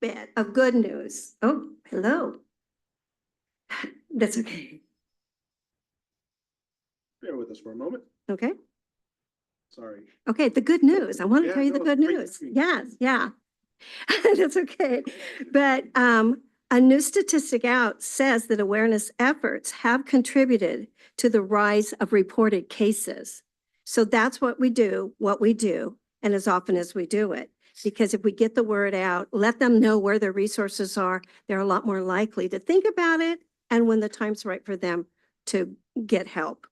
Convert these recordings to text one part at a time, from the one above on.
bit of good news. Oh, hello. That's okay. Bear with us for a moment. Okay. Sorry. Okay, the good news. I want to Yeah, tell you the no, good it's great news. to see. Yes, yeah. That's okay. But a new statistic out says that awareness efforts have contributed to the rise of reported cases. So that's what we do, and as often as we do it. Because if we get the word out, let them know where their resources are, they're a lot more likely to think about it and when the time's right for them to get help.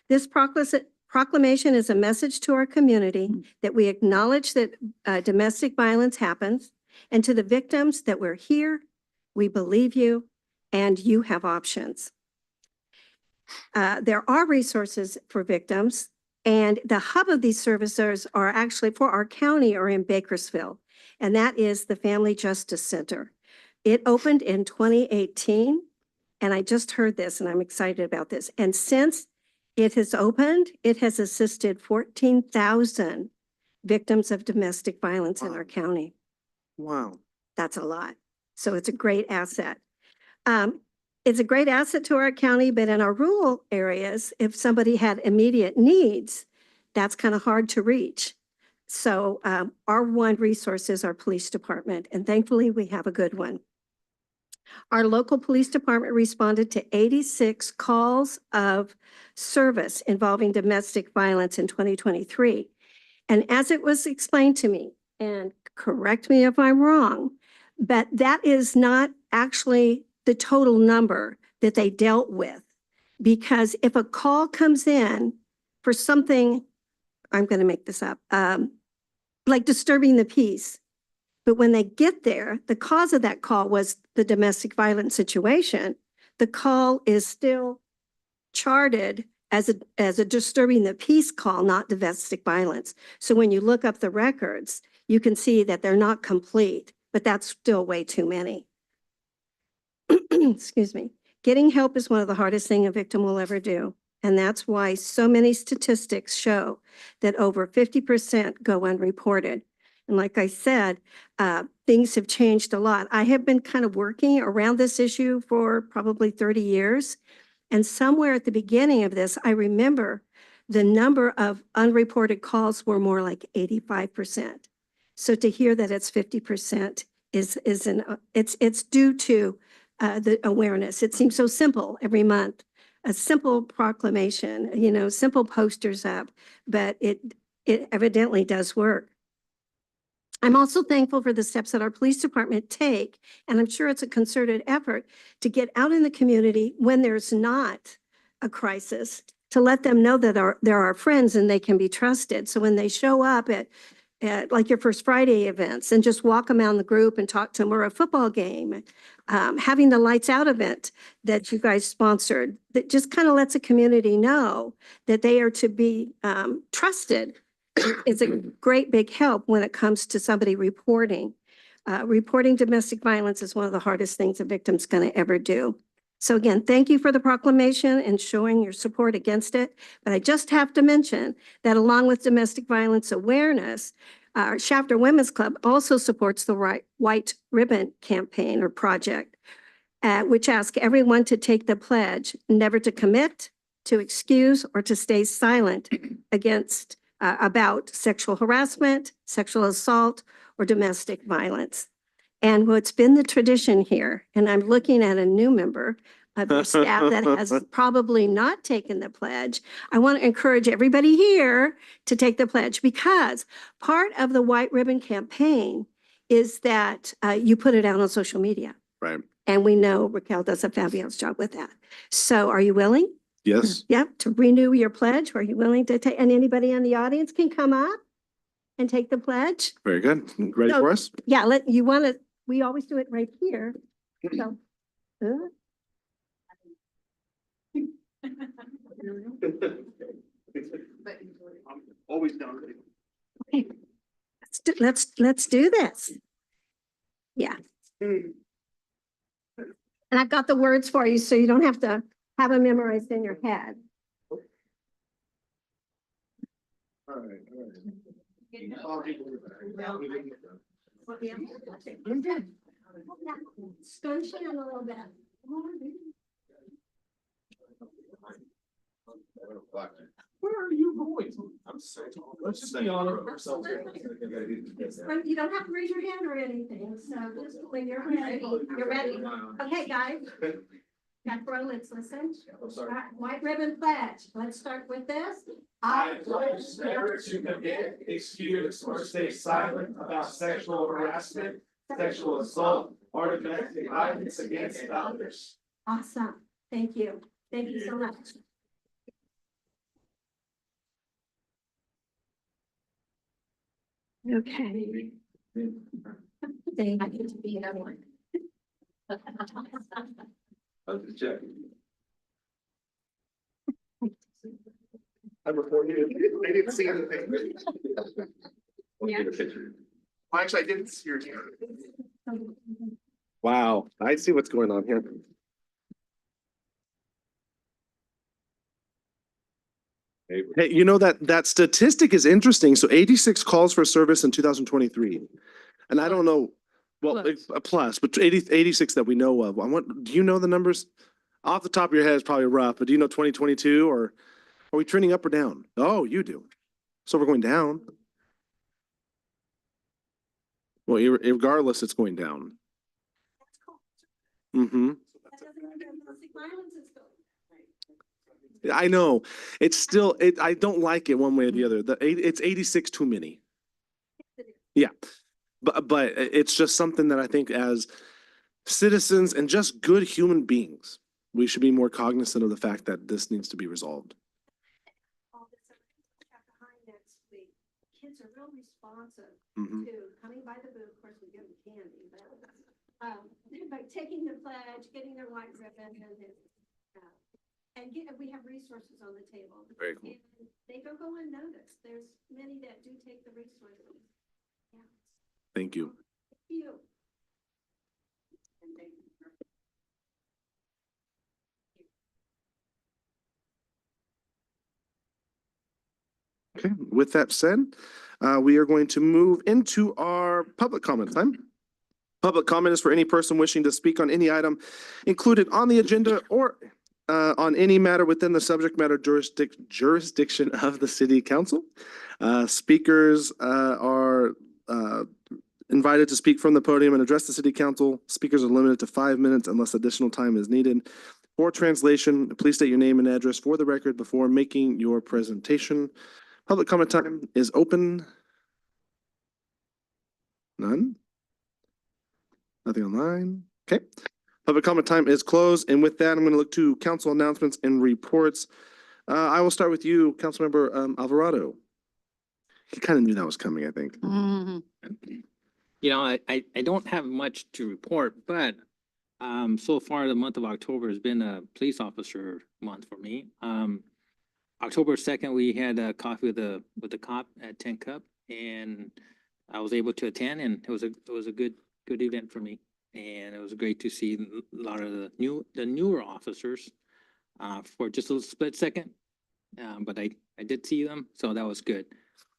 This proclamation is a message to our community that we acknowledge that domestic violence happens, and to the victims that we're here, we believe you, and you have options. There are resources for victims, and the hub of these services are actually for our county or in Bakersfield, and that is the Family Justice Center. It opened in 2018, and I just heard this, and I'm excited about this. And since it has opened, it has assisted 14,000 victims of domestic violence in our county. Wow. That's a lot. So it's a great asset. It's a great asset to our county, but in our rural areas, if somebody had immediate needs, that's kind of hard to reach. So our one resource is our police department, and thankfully we have a good one. Our local police department responded to 86 calls of service involving domestic violence in 2023. And as it was explained to me, and correct me if I'm wrong, but that is not actually the total number that they dealt with. Because if a call comes in for something, I'm going to make this up, like disturbing the peace, but when they get there, the cause of that call was the domestic violence situation. The call is still charted as a disturbing the peace call, not domestic violence. So when you look up the records, you can see that they're not complete, but that's still way too many. Excuse me. Getting help is one of the hardest things a victim will ever do. And that's why so many statistics show that over 50% go unreported. And like I said, things have changed a lot. I have been kind of working around this issue for probably 30 years. And somewhere at the beginning of this, I remember the number of unreported calls were more like 85%. So to hear that it's 50% it's due to the awareness. It seems so simple every month, a simple proclamation, simple posters up, but it evidently does work. I'm also thankful for the steps that our police department take, and I'm sure it's a concerted effort to get out in the community when there's not a crisis, to let them know that there are friends and they can be trusted. So when they show up at like your First Friday events and just walk them around the group and talk to them, or a football game, having the Lights Out event that you guys sponsored, that just kind of lets a community know that they are to be trusted. It's a great big help when it comes to somebody reporting. Reporting domestic violence is one of the hardest things a victim's going to ever do. So again, thank you for the proclamation and showing your support against it. But I just have to mention that along with domestic violence awareness, our Shafter Women's Club also supports the White Ribbon Campaign or project, which asks everyone to take the pledge never to commit, to excuse, or to stay silent against about sexual harassment, sexual assault, or domestic violence. And what's been the tradition here, and I'm looking at a new member of your staff that has probably not taken the pledge. I want to encourage everybody here to take the pledge, because part of the White Ribbon Campaign is that you put it out on social media. Right. And we know Raquel does a fabulous job with that. So are you willing? Yes. Yep, to renew your pledge. Are you willing to take, and anybody in the audience can come up and take the pledge? Very good. Ready So- for us? Yeah, we always do it right here. So. I'm always down. Okay. Let's do this. Yeah. And I've got the words for you, so you don't have to have them memorized in your head. All right. Scunch it in a little bit. Where are you going? I'm sorry. Let's just be honest with ourselves. But you don't have to raise your hand or anything, so just when you're ready, you're ready. Okay, guys. Got row, let's listen. I'm sorry. All right, White ribbon pledge. Let's start with this. I pledge never to commit, excuse, or stay silent about sexual harassment, sexual assault, or domestic violence against others. Awesome. Thank you. Thank you so much. Okay. Thank you to be another one. I'm just checking. I'm recording it. I didn't see anything. Yeah. Well, actually, I didn't see your hand. Wow, I see what's going on here. Hey, you know that statistic is interesting. So 86 calls for service in 2023. And I don't know, well, it's a plus, but 86 that we know of. Do you know the numbers? Off the top of your head, it's probably rough, but do you know 2022 or are we trending up or down? Oh, you do. So we're going down. Well, regardless, it's going down. That's cool. Mm-hmm. That doesn't mean domestic violence is going. I know. It's still, I don't like it one way or the other. It's 86 too many. Yeah. But it's just something that I think as citizens and just good human beings, we should be more cognizant of the fact that this needs to be resolved. All this stuff behind next week. Kids are real responsive Mhm. to coming by the booth. Of course, we give them candy, but taking the pledge, getting their white ribbon and we have resources on the table. Very cool. And they don't go unnoticed. There's many that do take the resources. Yeah. Thank you. Thank you. And thank you. Okay, with that said, we are going to move into our public comment time. Public comment is for any person wishing to speak on any item included on the agenda or on any matter within the subject matter jurisdiction of the city council. Speakers are invited to speak from the podium and address the city council. Speakers are limited to 5 minutes unless additional time is needed. For translation, please state your name and address for the record before making your presentation. Public comment time is open. None? Nothing online? Okay. Public comment time is closed. And with that, I'm going to look to council announcements and reports. I will start with you, Councilmember Alvarado. He kind of knew that was coming, I think. You know, I don't have much to report, but so far the month of October has been a police officer month for me. October 2nd, we had a coffee with the cop at 10 Cup, and I was able to attend, and it was a good event for me. And it was great to see a lot of the newer officers for just a split second. But I did see them, so that was good.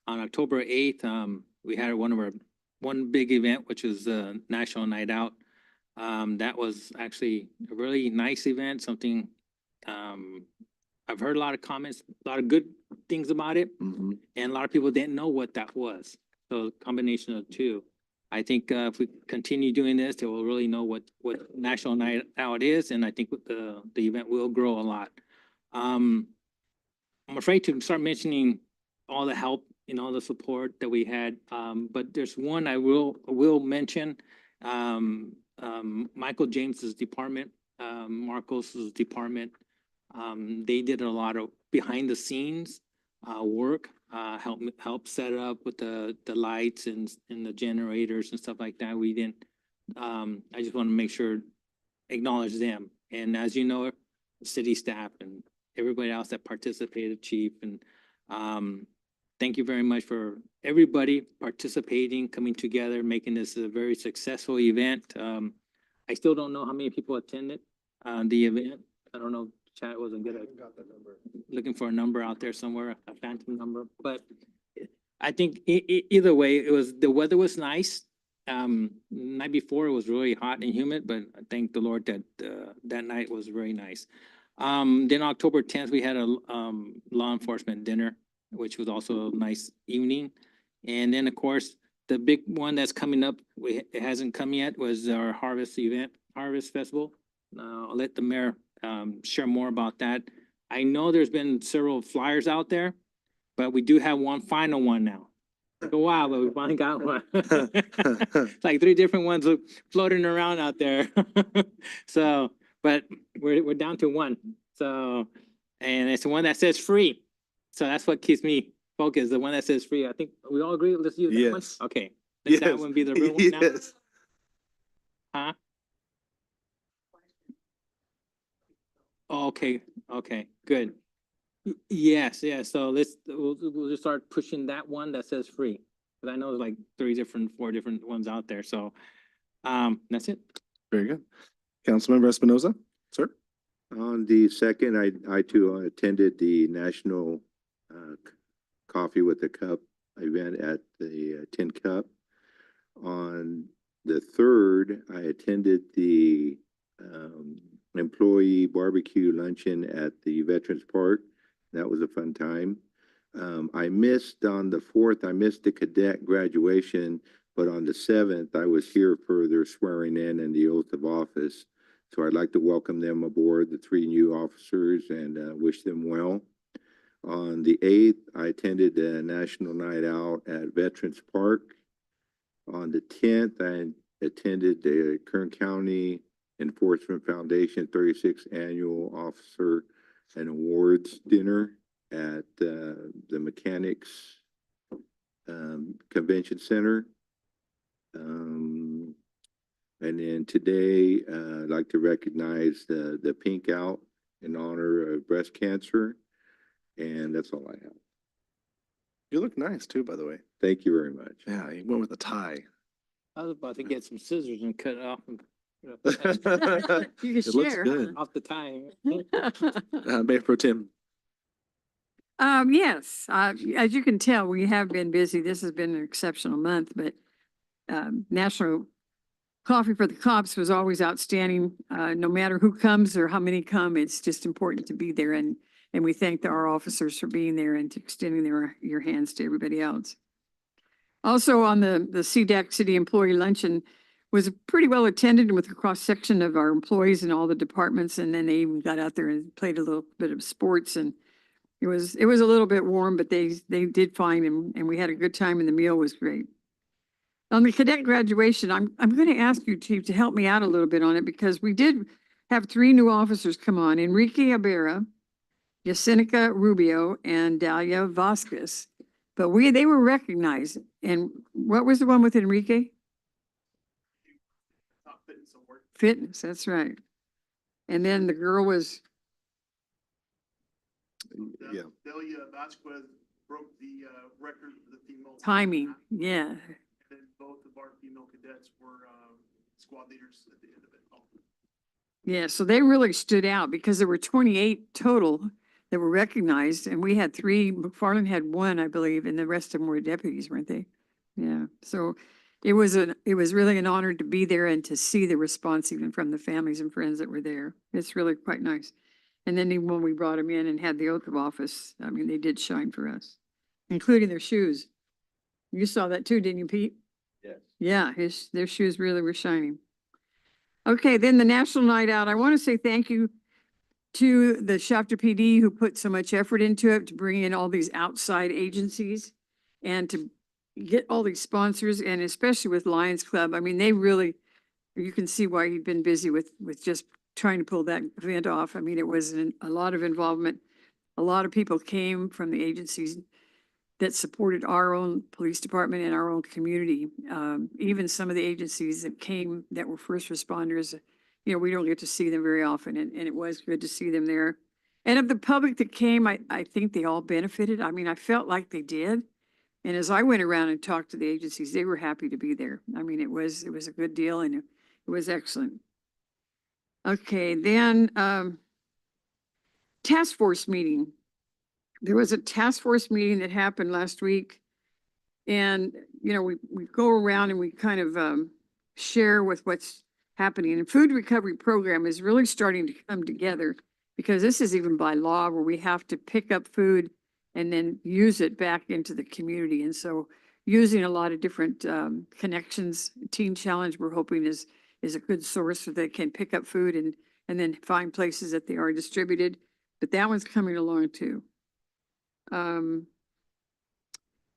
On October 8th, we had one big event, which was the National Night Out. That was actually a really nice event, something I've heard a lot of comments, a lot of good things about it, Mhm. and a lot of people didn't know what that was. So combination of two. I think if we continue doing this, they will really know what National Night Out is, and I think the event will grow a lot. I'm afraid to start mentioning all the help and all the support that we had, but there's one I will mention. Michael James's department, Marcos's department, they did a lot of behind the scenes work, help set up with the lights and the generators and stuff like that. We didn't, I just want to make sure, acknowledge them. And as you know, city staff and everybody else that participated, chief, and thank you very much for everybody participating, coming together, making this a very successful event. I still don't know how many people attended the event. I don't know, chat wasn't good at looking for a number out there somewhere, a phantom number, but I think either way, the weather was nice. Night before it was really hot and humid, but I thank the Lord that, that night was very nice. Then October 10th, we had a, law enforcement dinner, which was also a nice evening. And then, of course, the big one that's coming up, it hasn't come yet, was our harvest event, Harvest Festival. I'll let the mayor, share more about that. I know there's been several flyers out there, but we do have one final one now. Took a while, but we finally got one. It's like 3 different ones floating around out there. So, but we're down to one. So, and it's the one that says free. So that's what keeps me focused, the one that says free. I think we all agree, let's use that one? Yes. Okay, let that Yes. one be the real one now. Yes. Huh? Okay, okay, good. Yes, yes, so we'll just start pushing that one that says free. Cause I know there's like 4 different ones out there, so, that's it. Very good. Councilmember Espinoza, sir? On the second, I too attended the National Coffee with a Cup event at the Tin Cup. On the third, I attended the employee barbecue luncheon at the Veterans Park. That was a fun time. I missed on the 4th, I missed the cadet graduation, but on the 7th, I was here for their swearing in and the oath of office. So I'd like to welcome them aboard, the 3 new officers, and wish them well. On the 8th, I attended a National Night Out at Veterans Park. On the 10th, I attended the Kern County Enforcement Foundation 36th Annual Officer and Awards Dinner at the Mechanics Convention Center. And then today, I'd like to recognize the Pink Out in honor of breast cancer. And that's all I have. You look nice too, by the way. Thank you very much. Yeah, you went with a tie. I was about to get some scissors and cut it off. You can It looks share. good. Off the tie. Mayor Pro Tem. Yes, as you can tell, we have been busy. This has been an exceptional month, but National Coffee for the Cops was always outstanding. No matter who comes or how many come, it's just important to be there, and we thank our officers for being there and extending your hands to everybody else. Also on the CDAC City Employee Luncheon was pretty well attended with a cross section of our employees in all the departments, and then they even got out there and played a little bit of sports, and it was a little bit warm, but they did fine, and we had a good time, and the meal was great. On the cadet graduation, I'm going to ask you, Chief, to help me out a little bit on it, because we did have 3 new officers come on: Enrique Abera, Yasenica Rubio, and Dalia Vasquez. But they were recognized. And what was the one with Enrique? Fitness, that's right. And then the girl was, Yeah. Delia Vasquez broke the record for the female. timing, yeah. And then both of our female cadets were squad leaders at the end of it. Yeah, so they really stood out because there were 28 total that were recognized, and we had 3. McFarland had 1, I believe, and the rest of them were deputies, weren't they? Yeah, so it was really an honor to be there and to see the response even from the families and friends that were there. It's really quite nice. And then even when we brought them in and had the oath of office, I mean, they did shine for us, including their shoes. You saw that too, didn't you, Pete? Yes. Yeah, their shoes really were shining. Okay, then the National Night Out. I want to say thank you to the Shafter PD who put so much effort into it, to bring in all these outside agencies and to get all these sponsors, and especially with Lions Club. I mean, they really, you can see why he'd been busy with just trying to pull that event off. I mean, it was a lot of involvement. A lot of people came from the agencies that supported our own police department and our own community. Even some of the agencies that came that were first responders, you know, we don't get to see them very often, and it was good to see them there. And of the public that came, I think they all benefited. I mean, I felt like they did. And as I went around and talked to the agencies, they were happy to be there. I mean, it was a good deal, and it was excellent. Okay, then task force meeting. There was a task force meeting that happened last week. And, you know, we go around and we kind of share with what's happening. And food recovery program is really starting to come together because this is even by law where we have to pick up food and then use it back into the community. And so using a lot of different connections, Teen Challenge, we're hoping is a good source so they can pick up food and then find places that they are distributed. But that one's coming along too.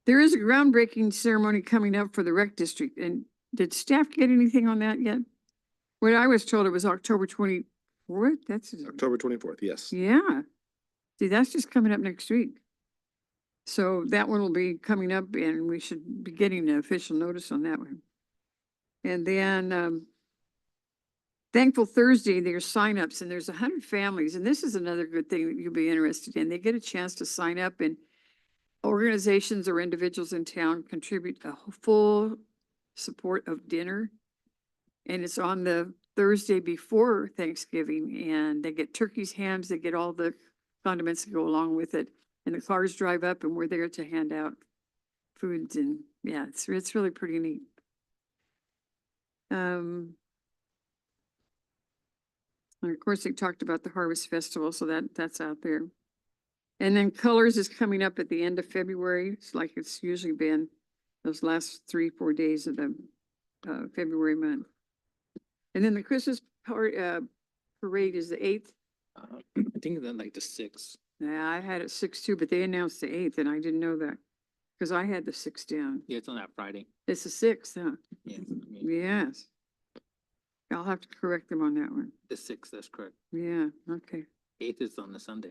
There is a groundbreaking ceremony coming up for the rec district. And did staff get anything on that yet? What I was told, it was October 24th. That's, October 24th, yes. yeah. See, that's just coming up next week. So that one will be coming up and we should be getting an official notice on that one. And then, Thankful Thursday, there's signups and there's 100 families. And this is another good thing that you'll be interested in. They get a chance to sign up and organizations or individuals in town contribute a full support of dinner. And it's on the Thursday before Thanksgiving and they get turkeys, hams, they get all the condiments that go along with it. And the cars drive up and we're there to hand out foods and yeah, it's really pretty neat. And of course, they talked about the Harvest Festival, so that's out there. And then Colors is coming up at the end of February. It's like it's usually been those last 3-4 days of the February month. And then the Christmas parade is the 8th. I think that like the 6th. Yeah, I had it 6th too, but they announced the 8th and I didn't know that because I had the 6th down. Yeah, it's on that Friday. It's the 6th, huh? Yeah, Yes. I'll have to correct them on that one. the 6th, that's correct. Yeah, okay. 8th is on the Sunday.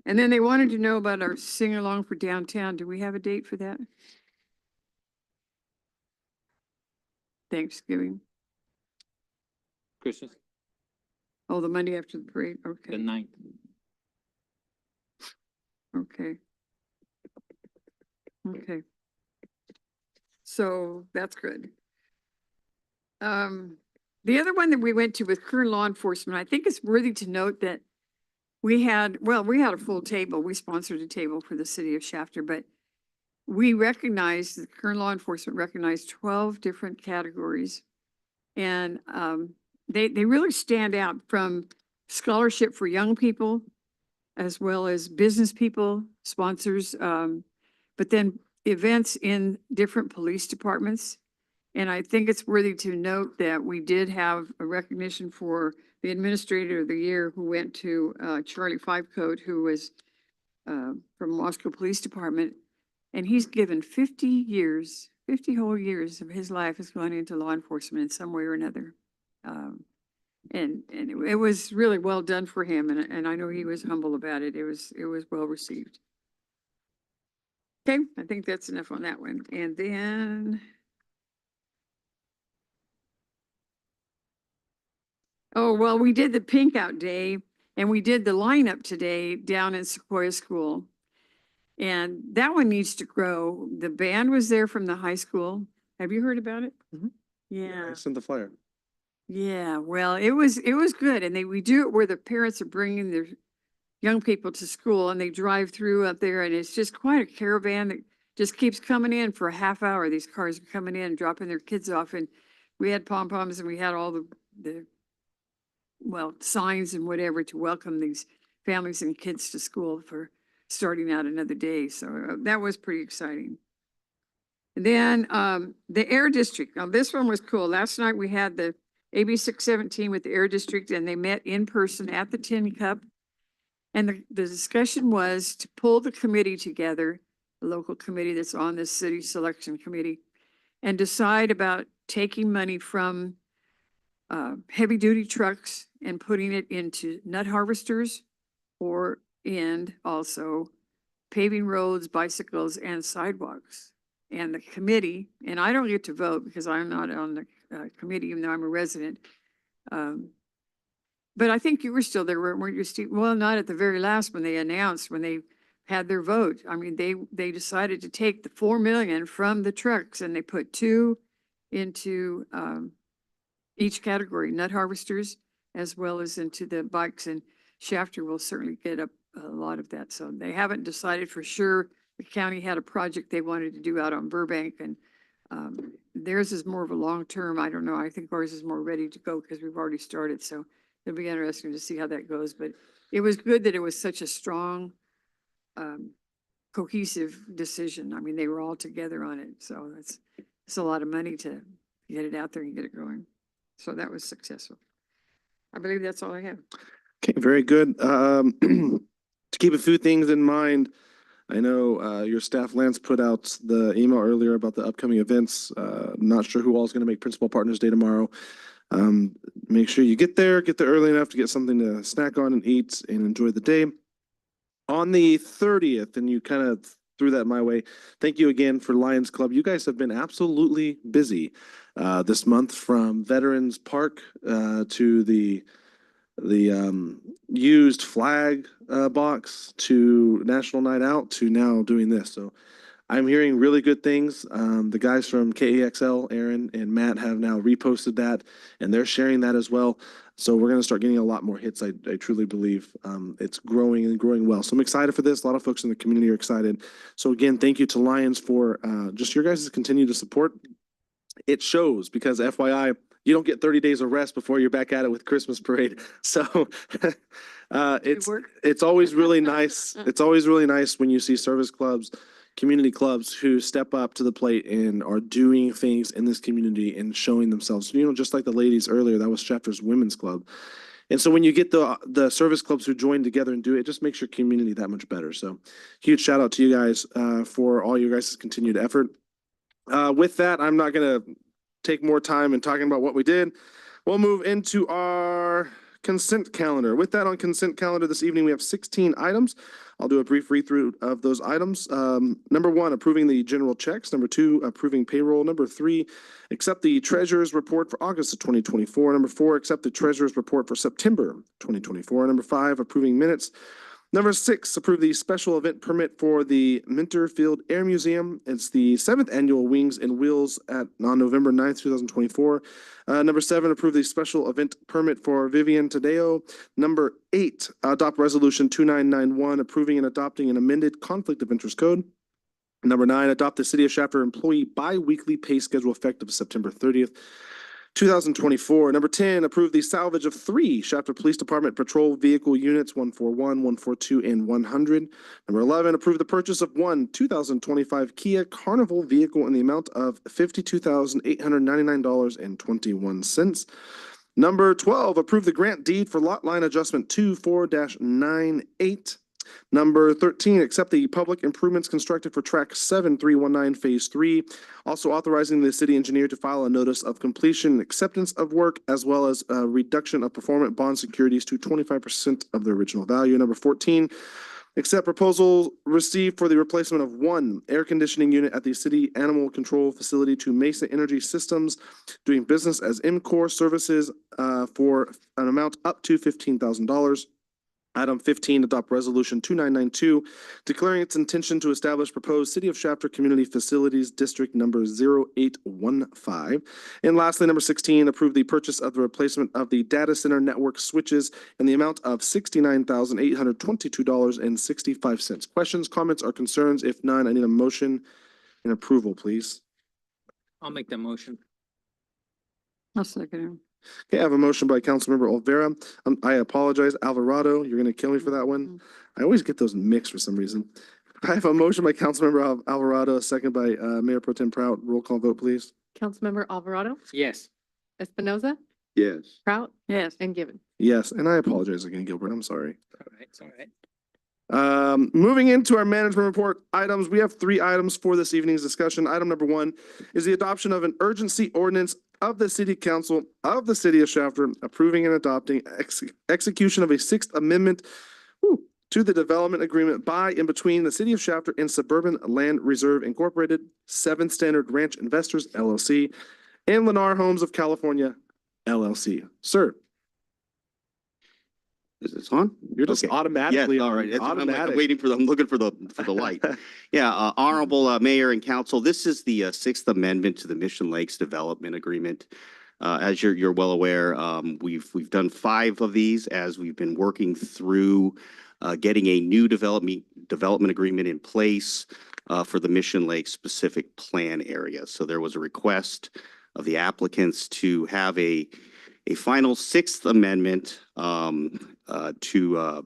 And then they wanted to know about our sing-along for downtown. Do we have a date for that? Thanksgiving. Christmas, Oh, the Monday after the parade. the Okay, 9th. okay. Okay. So that's good. The other one that we went to with current law enforcement, I think it's worthy to note that we had a full table. We sponsored a table for the city of Shafter, but we recognized, the current law enforcement recognized 12 different categories. And they really stand out from scholarship for young people, as well as business people, sponsors, but then events in different police departments. And I think it's worthy to note that we did have a recognition for the administrator of the year who went to Charlie Five Coat, who was from Moscow Police Department. And he's given 50 years, 50 whole years of his life has gone into law enforcement in some way or another. And it was really well done for him. And I know he was humble about it. It was well received. Okay, I think that's enough on that one. And then. Oh, well, we did the Pink Out Day and we did the lineup today down in Sequoia School. And that one needs to grow. The band was there from the high school. Have you heard about it? Mhm. Yeah. I sent the flyer. Yeah, well, it was good. And we do it where the parents are bringing their young people to school and they drive through up there and it's just quite a caravan that just keeps coming in for a half hour. These cars are coming in, dropping their kids off and we had pom-poms and we had all the signs and whatever to welcome these families and kids to school for starting out another day. So that was pretty exciting. And then the Air District. Now this one was cool. Last night we had the AB 617 with the Air District and they met in person at the Tin Cup. And the discussion was to pull the committee together, the local committee that's on this city selection committee, and decide about taking money from heavy duty trucks and putting it into nut harvesters and also paving roads, bicycles and sidewalks. And the committee, and I don't get to vote because I'm not on the committee, even though I'm a resident. But I think you were still there, weren't you, Steve? Well, not at the very last when they announced, when they had their vote. I mean, they decided to take the 4 million from the trucks and they put 2 into each category, nut harvesters, as well as into the bikes, and Shafter will certainly get up a lot of that. So they haven't decided for sure the county had a project they wanted to do out on Burbank, and theirs is more of a long-term. I don't know. I think ours is more ready to go because we've already started. So it'll be interesting to see how that goes. But it was good that it was such a strong, cohesive decision. I mean, they were all together on it. So it's a lot of money to get it out there and get it going. So that was successful. I believe that's all I have. Okay, very good. To keep a few things in mind, I know your staff, Lance, put out the email earlier about the upcoming events. Not sure who all is going to make Principal Partners Day tomorrow. Make sure you get there early enough to get something to snack on and eat and enjoy the day. On the 30th, and you kind of threw that my way, thank you again for Lions Club. You guys have been absolutely busy this month, from Veterans Park to the used flag box to National Night Out to now doing this. So I'm hearing really good things. The guys from KAXL, Aaron and Matt, have now reposted that, and they're sharing that as well. So we're going to start getting a lot more hits. I truly believe it's growing and growing well. So I'm excited for this. A lot of folks in the community are excited. So again, thank you to Lions for just your guys' continued support. It shows, because FYI, you don't get 30 days of rest before you're back at it with Christmas parade. So it's always really nice. It's always really nice when you see service clubs, community clubs who step up to the plate and are doing things in this community and showing themselves. You know, just like the ladies earlier, that was Shafter's Women's Club. And so when you get the service clubs who join together and do it, it just makes your community that much better. So huge shout out to you guys for all your guys' continued effort. With that, I'm not going to take more time in talking about what we did. We'll move into our consent calendar. With that, on consent calendar this evening, we have 16 items. I'll do a brief read through of those items. Number 1, approving the general checks. Number 2, approving payroll. Number 3, accept the treasurer's report for August of 2024. Number 4, accept the treasurer's report for September 2024. Number 5, approving minutes. Number 6, approve the special event permit for the Minter Field Air Museum. It's the 7th annual Wings and Wheels on November 9th, 2024. Number 7, approve the special event permit for Vivian Tadeo. Number 8, adopt resolution 2991, approving and adopting an amended conflict of interest code. Number 9, adopt the City of Shafter employee bi-weekly pay schedule effective September 30th. 2024. Number 10, approve the salvage of 3 Shafter Police Department patrol vehicle units, 141, 142, and 100. Number 11, approve the purchase of 1 2025 Kia Carnival vehicle in the amount of $52,899.21. Number 12, approve the grant deed for lot line adjustment 24-98. Number 13, accept the public improvements constructed for track 7319 phase 3. Also authorizing the city engineer to file a notice of completion and acceptance of work, as well as a reduction of performance bond securities to 25% of the original value. Number 14, accept proposal received for the replacement of 1 air conditioning unit at the city animal control facility to Mesa Energy Systems, doing business as MCOR Services, for an amount up to $15,000. Item 15, adopt resolution 2992, declaring its intention to establish proposed City of Shafter Community Facilities District number 0815. And lastly, number 16, approve the purchase of the replacement of the data center network switches in the amount of $69,822.65. Questions, comments, or concerns? If none, I need a motion and approval, please. I'll make that motion. I'll second him. Okay, I have a motion by Councilmember Olvera. I apologize, Alvarado, you're gonna kill me for that one. I always get those mixed for some reason. I have a motion by Councilmember Alvarado, a second by Mayor Pro Tem Prout. Roll call vote, please. Councilmember Alvarado, Yes. Espinoza, Yes. Prout, Yes. and Gibbon. Yes, and I apologize again, Gilbert. I'm sorry. All right. It's all right. Moving into our management report items, we have 3 items for this evening's discussion. Item number 1 is the adoption of an urgency ordinance of the City Council of the City of Shafter, approving and adopting execution of a 6th Amendment to the development agreement by and between the City of Shafter and Suburban Land Reserve Incorporated, 7th Standard Ranch Investors LLC, and Lennar Homes of California LLC. Sir, Is this on? you're just Okay. automatically Yes, all on. right. I'm Automatic. waiting for I'm looking for the light. Yeah, Honorable Mayor and Council, this is the 6th Amendment to the Mission Lakes Development Agreement. As you're well aware, we've done 5 of these as we've been working through getting a new development agreement in place for the Mission Lake specific plan area. So there was a request of the applicants to have a final Sixth Amendment to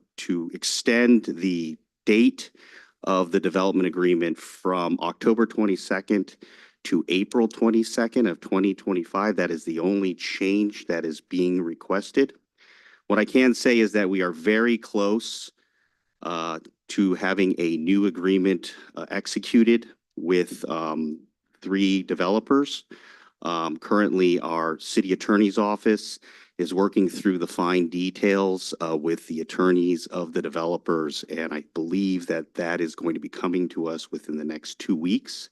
extend the date of the development agreement from October 22nd to April 22nd of 2025. That is the only change that is being requested. What I can say is that we are very close to having a new agreement executed with 3 developers. Currently, our city attorney's office is working through the fine details with the attorneys of the developers, and I believe that that is going to be coming to us within the next 2 weeks.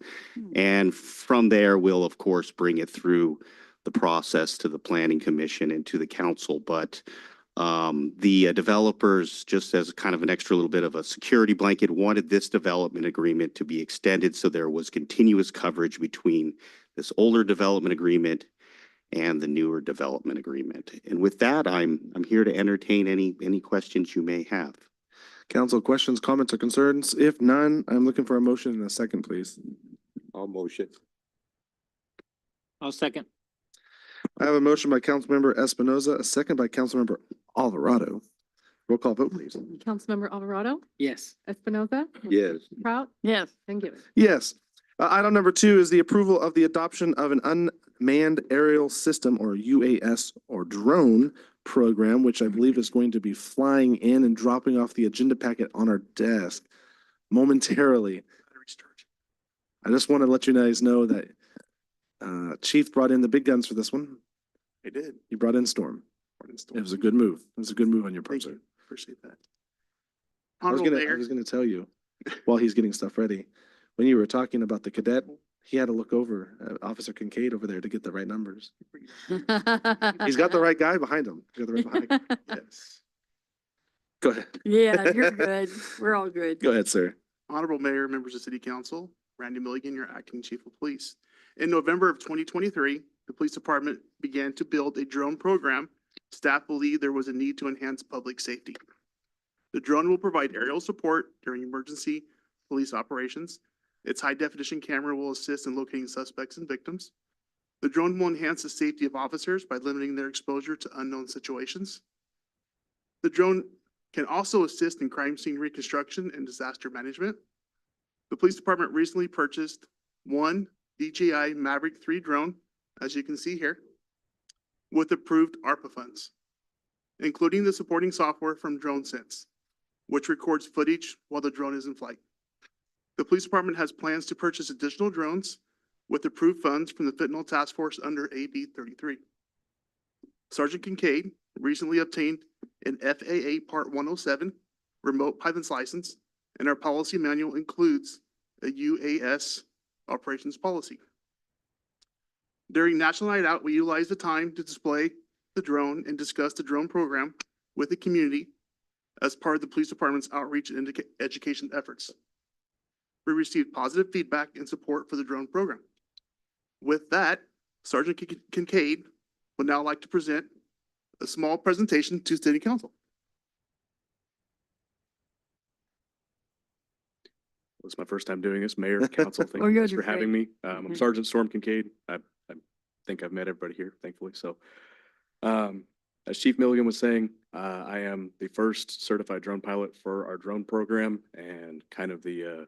And from there, we'll of course bring it through the process to the Planning Commission and to the council. But the developers, just as kind of an extra little bit of a security blanket, wanted this development agreement to be extended so there was continuous coverage between this older development agreement and the newer development agreement. And with that, I'm here to entertain any questions you may have. Council, questions, comments, or concerns? If none, I'm looking for a motion in a second, please. I'll motion. I'll second. I have a motion by Councilmember Espinoza, a second by Councilmember Alvarado. Roll call vote, please. Councilmember Alvarado, Yes. Espinoza, Yes. Prout, Yes. and Gibbon. Yes. Item number 2 is the approval of the adoption of an unmanned aerial system, or UAS, or drone program, which I believe is going to be flying in and dropping off the agenda packet on our desk momentarily. I just want to let you guys know that Chief brought in the big guns for this one. I did. He brought in Storm. It was a good move. It was a good move on your part, Thank sir. you. Appreciate that. I was Honorable Mayor, gonna tell you, while he's getting stuff ready, when you were talking about the cadet, he had to look over at Officer Kincaid over there to get the right numbers. He's got the right guy behind him. He's got the right behind him. yes. Go ahead. Yeah, you're good. We're all good. Go ahead, sir. Honorable Mayor, members of City Council, Randy Milligan, your acting chief of police. In November of 2023, the police department began to build a drone program. Staff believed there was a need to enhance public safety. The drone will provide aerial support during emergency police operations. Its high-definition camera will assist in locating suspects and victims. The drone will enhance the safety of officers by limiting their exposure to unknown situations. The drone can also assist in crime scene reconstruction and disaster management. The police department recently purchased one DJI Maverick 3 drone, as you can see here, with approved ARPA funds, including the supporting software from DroneSense, which records footage while the drone is in flight. The police department has plans to purchase additional drones with approved funds from the Fentanyl Task Force under AB 33. Sergeant Kincaid recently obtained an FAA Part 107 remote pilot's license, and our policy manual includes a UAS operations policy. During National Night Out, we utilized the time to display the drone and discuss the drone program with the community as part of the police department's outreach and education efforts. We received positive feedback and support for the drone program. With that, Sergeant Kincaid would now like to present a small presentation to City Council. It's my first time doing this, Mayor, Council, thank Oh, you good, guys you're for having me. I'm Mhm. Sergeant Storm Kincaid. I think I've met everybody here, thankfully, so. As Chief Milligan was saying, I am the first certified drone pilot for our drone program and kind of the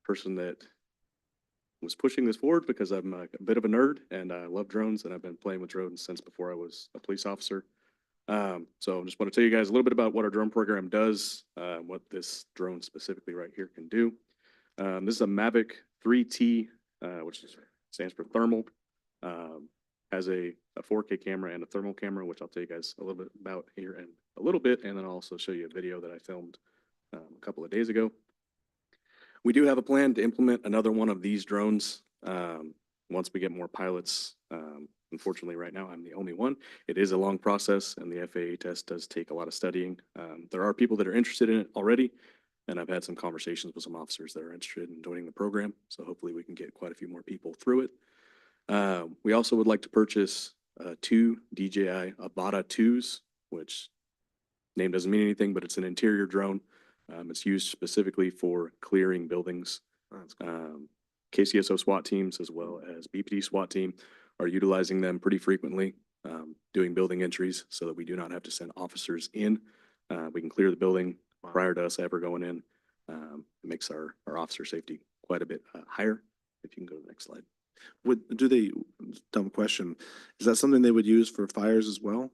person that was pushing this forward because I'm a bit of a nerd and I love drones and I've been playing with drones since before I was a police officer. So I just want to tell you guys a little bit about what our drone program does, what this drone specifically right here can do. This is a Mavic 3T, which stands for thermal. Has a 4K camera and a thermal camera, which I'll tell you guys a little bit about here in a little bit, and then I'll also show you a video that I filmed a couple of days ago. We do have a plan to implement another one of these drones once we get more pilots. Unfortunately, right now, I'm the only one. It is a long process, and the FAA test does take a lot of studying. There are people that are interested in it already, and I've had some conversations with some officers that are interested in joining the program, so hopefully we can get quite a few more people through it. We also would like to purchase 2 DJI Avata 2s, which name doesn't mean anything, but it's an interior drone. It's used specifically for clearing buildings. That's cool. KCSO SWAT teams as well as BPD SWAT team are utilizing them pretty frequently, doing building entries so that we do not have to send officers in. We can clear the building prior to us ever going in. It makes our officer safety quite a bit higher. If you can go to the next slide. Dumb question, is that something they would use for fires as well?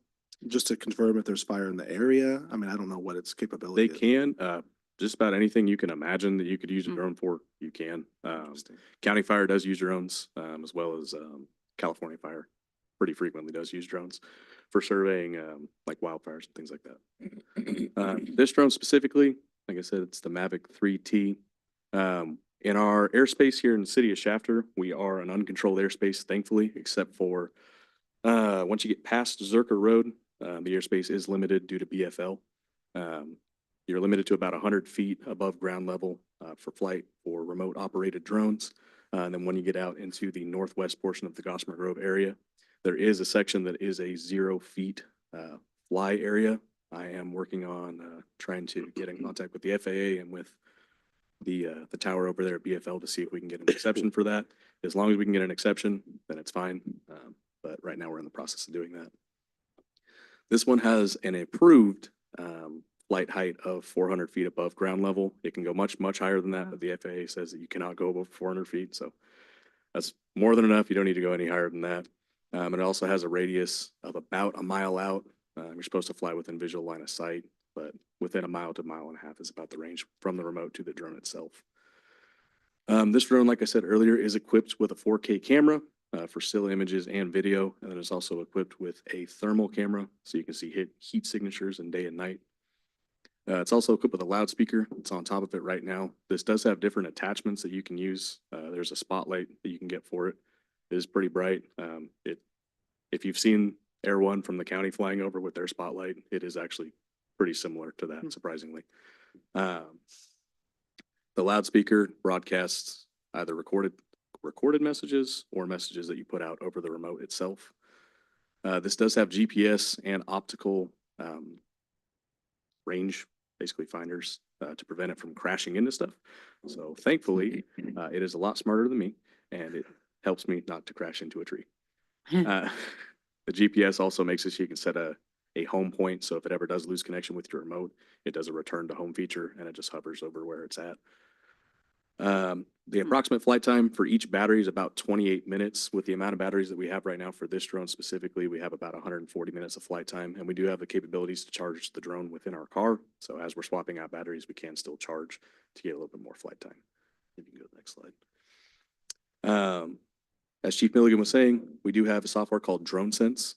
Just to confirm if there's fire in the area? I mean, I don't know what its capability They is. can, just about anything you can imagine that you could use a Mm. drone for, you can. Interesting. County Fire does use drones, as well as California Fire pretty frequently does use drones for surveying like wildfires and things like that. This drone specifically, like I said, it's the Mavic 3T. In our airspace here in the city of Shafter, we are an uncontrolled airspace, thankfully, except for once you get past Zerker Road, the airspace is limited due to BFL. You're limited to about 100 feet above ground level for flight for remote operated drones. And then when you get out into the northwest portion of the Gossamer Grove area, there is a section that is a 0 feet fly area. I am working on trying to get in contact with the FAA and with the tower over there at BFL to see if we can get an exception for that. As long as we can get an exception, then it's fine. But right now we're in the process of doing that. This one has an approved flight height of 400 feet above ground level. It can go much, much higher than that, but the FAA says that you cannot go above 400 feet. So that's more than enough. You don't need to go any higher than that. It also has a radius of about a mile out. You're supposed to fly within visual line of sight, but within a mile to mile and a half is about the range from the remote to the drone itself. This drone, like I said earlier, is equipped with a 4K camera for still images and video, and then it's also equipped with a thermal camera, so you can see heat signatures in day and night. It's also equipped with a loudspeaker. It's on top of it right now. This does have different attachments that you can use. There's a spotlight that you can get for it. It is pretty bright. If you've seen Air One from the county flying over with their spotlight, it is actually pretty similar to that, surprisingly. The loudspeaker broadcasts either recorded messages or messages that you put out over the remote itself. This does have GPS and optical range, basically finders, to prevent it from crashing into stuff. So thankfully, it is a lot smarter than me, and it helps me not to crash into a tree. The GPS also makes it so you can set a home point. So if it ever does lose connection with your remote, it does a return to home feature and it just hovers over where it's at. The approximate flight time for each battery is about 28 minutes. With the amount of batteries that we have right now for this drone specifically, we have about 140 minutes of flight time, and we do have the capabilities to charge the drone within our car. So as we're swapping out batteries, we can still charge to get a little bit more flight time. If you can go to the next slide. As Chief Milligan was saying, we do have a software called DroneSense.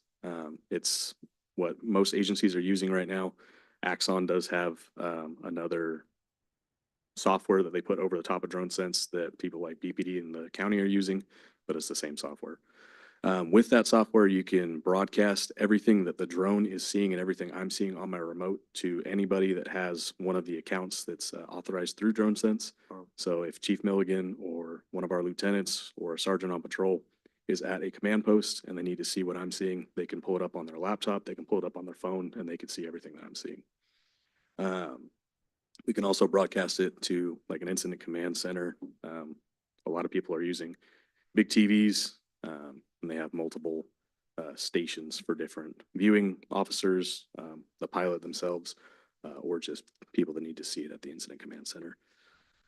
It's what most agencies are using right now. Axon does have another software that they put over the top of DroneSense that people like BPD and the county are using, but it's the same software. With that software, you can broadcast everything that the drone is seeing and everything I'm seeing on my remote to anybody that has one of the accounts that's authorized through DroneSense. So if Chief Milligan or one of our lieutenants or a sergeant on patrol is at a command post and they need to see what I'm seeing, they can pull it up on their laptop, they can pull it up on their phone, and they can see everything that I'm seeing. We can also broadcast it to like an incident command center. A lot of people are using big TVs, and they have multiple stations for different viewing officers, the pilot themselves, or just people that need to see it at the incident command center.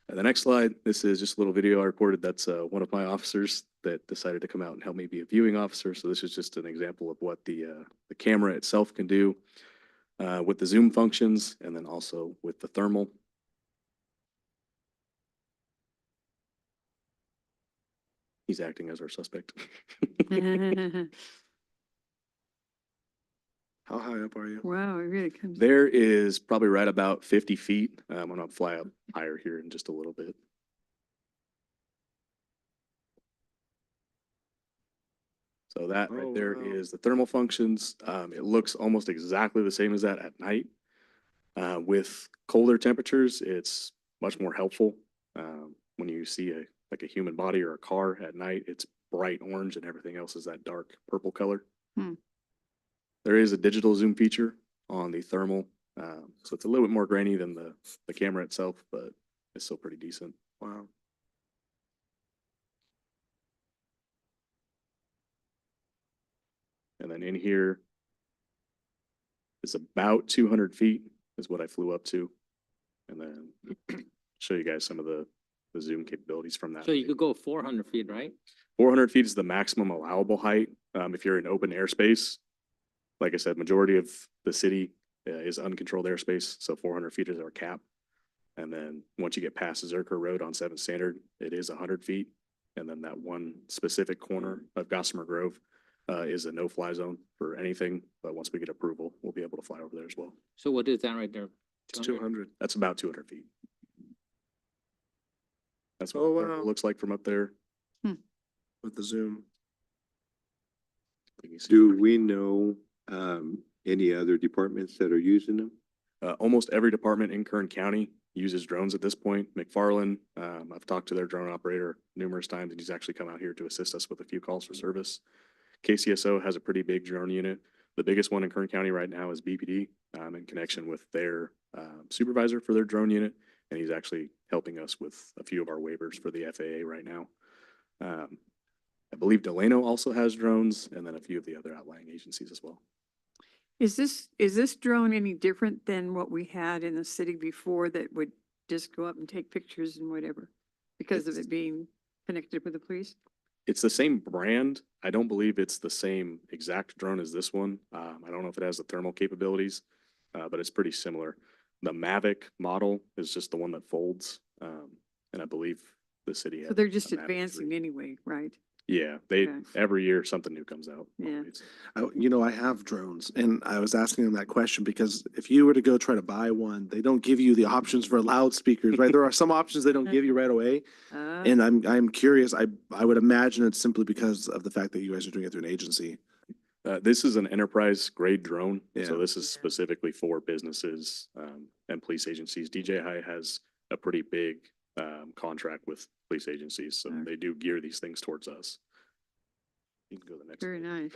And the next slide, this is just a little video I recorded. That's one of my officers that decided to come out and help me be a viewing officer. So this is just an example of what the camera itself can do with the zoom functions, and then also with the thermal. He's acting as our suspect. How high up are you? Wow, it really comes. There is probably right about 50 feet. I'm gonna fly up higher here in just a little bit. So that right Oh, there wow. is the thermal functions. It looks almost exactly the same as that at night. With colder temperatures, it's much more helpful. When you see like a human body or a car at night, it's bright orange and everything else is that dark purple color. Hmm. There is a digital zoom feature on the thermal So it's a little bit more grainy than the camera itself, but it's still pretty decent. Wow. And then in here is about 200 feet is what I flew up to. And then show you guys some of the zoom capabilities from that. So you could go 400 feet, right? 400 feet is the maximum allowable height. If you're in open airspace, like I said, majority of the city is uncontrolled airspace. So 400 feet is our cap. And then once you get past Zerker Road on 7th Standard, it is 100 feet. And then that one specific corner of Gossamer Grove is a no-fly zone for anything. But once we get approval, we'll be able to fly over there as well. So what is that right there? It's 200. That's about 200 feet. That's what Oh, it wow. looks like from up there. With the zoom. You can see- Do we know, any other departments that are using them? Almost every department in Kern County uses drones at this point. McFarland, I've talked to their drone operator numerous times, and he's actually come out here to assist us with a few calls for service. KCSO has a pretty big drone unit. The biggest one in Kern County right now is BPD, in connection with their supervisor for their drone unit, and he's actually helping us with a few of our waivers for the FAA right now. I believe Delano also has drones, and then a few of the other outlying agencies as well. Is this drone any different than what we had in the city before that would just go up and take pictures and whatever? Because of It's- it being connected with the police? It's the same brand. I don't believe it's the same exact drone as this one. I don't know if it has the thermal capabilities, but it's pretty similar. The Mavic model is just the one that folds, and I believe the city. So has they're a just Mavic advancing 3. anyway, right? Yeah, Okay. every year something new comes out. Yeah. always. I have drones, and I was asking them that question because if you were to go try to buy one, they don't give you the options for loudspeakers, right? There are some options they don't give you right away. Uh, And I'm curious, I would imagine it's simply because of the fact that you guys are doing it through an agency. This is an enterprise grade drone, so Yeah. this is specifically for businesses and police agencies. DJI has a pretty big contract with police agencies, so Okay. they do gear these things towards us. You can go to the next. Very page.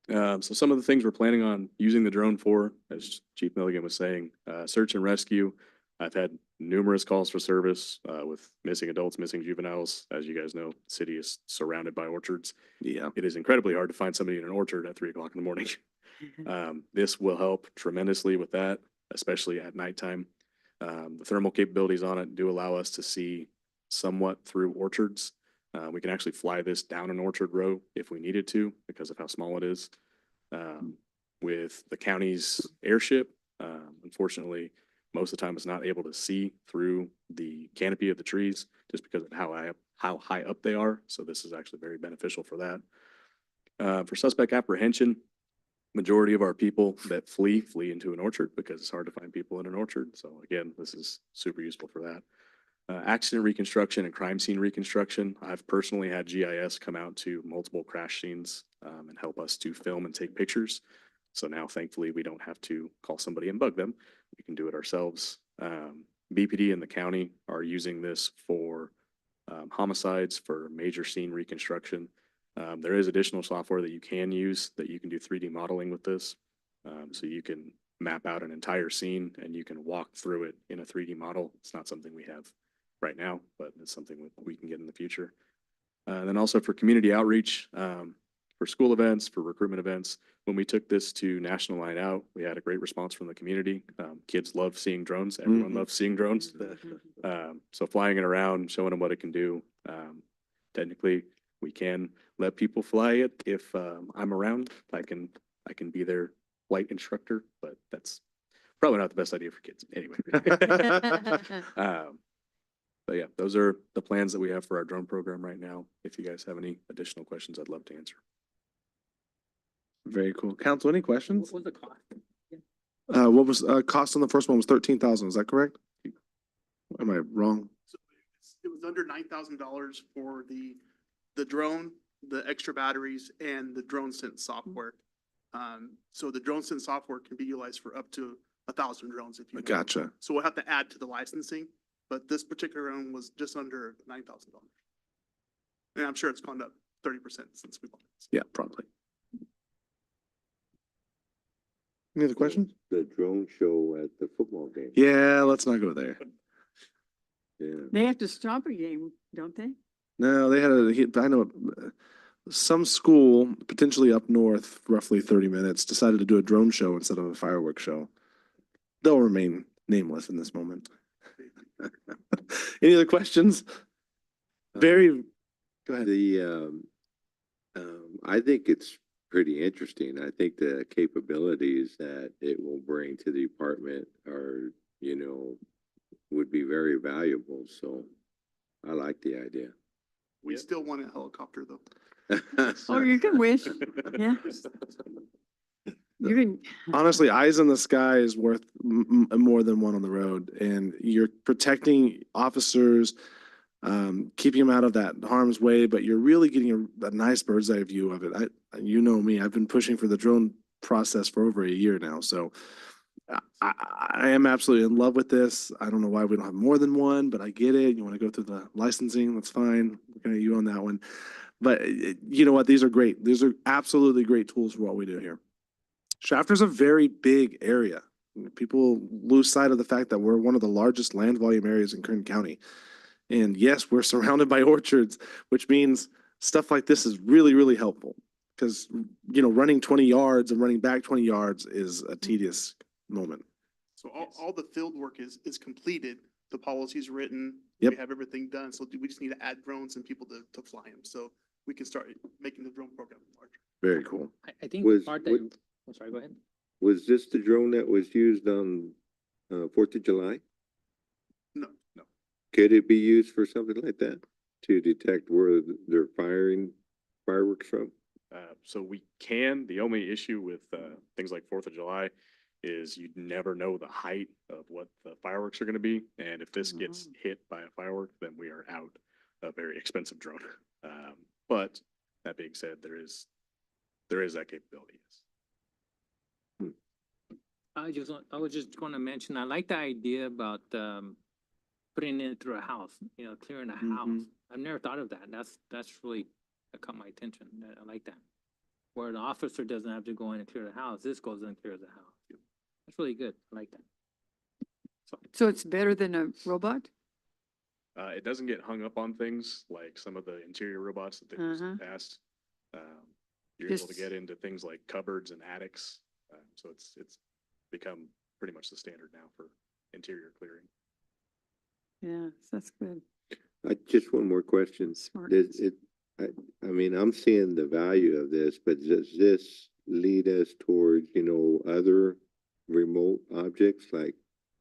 nice. So some of the things we're planning on using the drone for, as Chief Milligan was saying, search and rescue. I've had numerous calls for service with missing adults, missing juveniles. As you guys know, the city is surrounded by orchards. Yeah. It is incredibly hard to find somebody in an orchard at 3 o'clock in the morning. This will help tremendously with that, especially at nighttime. The thermal capabilities on it do allow us to see somewhat through orchards. We can actually fly this down an orchard row if we needed to because of how small it is. With the county's airship, unfortunately, most of the time it's not able to see through the canopy of the trees just because of how high up they are. So this is actually very beneficial for that. For suspect apprehension, majority of our people that flee into an orchard because it's hard to find people in an orchard. So again, this is super useful for that. Accident reconstruction and crime scene reconstruction. I've personally had GIS come out to multiple crash scenes and help us to film and take pictures. So now thankfully we don't have to call somebody and bug them. We can do it ourselves. BPD and the county are using this for homicides, for major scene reconstruction. There is additional software that you can use that you can do 3D modeling with this. So you can map out an entire scene and you can walk through it in a 3D model. It's not something we have right now, but it's something we can get in the future. And then also for community outreach, for school events, for recruitment events, when we took this to National Night Out, we had a great response from the community. Kids love seeing drones. Everyone Mhm. loves seeing drones. So flying it around, showing them what it can do. Technically, we can let people fly it if I'm around. I can be their flight instructor, but that's probably not the best idea for kids anyway. But yeah, those are the plans that we have for our drone program right now. If you guys have any additional questions, I'd love to answer. Very cool. Council, any questions? What was the cost? What was, cost on the first one was 13,000, is that correct? Am I wrong? So it was under $9,000 for the drone, the extra batteries, and the drone sense software. So the drone sense software can be utilized for up to 1,000 drones if you want. Gotcha. So we'll have to add to the licensing, but this particular one was just under $9,000. And I'm sure it's gone up 30% since we bought it. Yeah, probably. Any other questions? The drone show at the football game. Yeah, let's not go there. Yeah. They have to stop a game, don't they? No, they had I know some school, potentially up north, roughly 30 minutes, decided to do a drone show instead of a fireworks show. They'll remain nameless in this moment. Any other questions? Very, go ahead. I think it's pretty interesting. I think the capabilities that it will bring to the department are, you know, would be very valuable. So I like the idea. We still want a helicopter though. Oh, you can wish. Yeah. You can, Honestly, eyes in the sky is worth more than one on the road, and you're protecting officers, keeping them out of that harm's way, but you're really getting a nice bird's eye view of it. You know me, I've been pushing for the drone process for over a year now, so I am absolutely in love with this. I don't know why we don't have more than one, but I get it. You want to go through the licensing, that's fine. Looking at you on that one. But you know what? These are great. These are absolutely great tools for what we do here. Shafter's a very big area. People lose sight of the fact that we're one of the largest land volume areas in Kern County. And yes, we're surrounded by orchards, which means stuff like this is really, really helpful. Because, you know, running 20 yards and running back 20 yards is a tedious moment. So all the field work is completed. The policy's written. Yep. We have everything done. So we just need to add drones and people to fly them. So we can start making the drone program larger. Very cool. I think the Was- part what- that, I'm sorry, go ahead. Was this the drone that was used on 4th of July? No. Could it be used for something like that to detect where they're firing fireworks from? So we can, the only issue with things like 4th of July is you never know the height of what the fireworks are gonna be. And if this gets hit by a firework, then we are out a very expensive drone. But that being said, there is that capability. Yes. I was just gonna mention, I like the idea about, putting it through a house, you know, clearing a house. Mhm. I've never thought of that. That's really, that caught my attention. I like that. Where the officer doesn't have to go in and clear the house, this goes in and clears the house. That's really good. I like that. so it's better than a robot? It doesn't get hung up on things like some of the interior robots that they've used in the past. You're able to Just- get into things like cupboards and attics. So it's become pretty much the standard now for interior clearing. Yeah, that's good. Just one more question. Smart. I mean, I'm seeing the value of this, but does this lead us towards, you know, other remote objects, like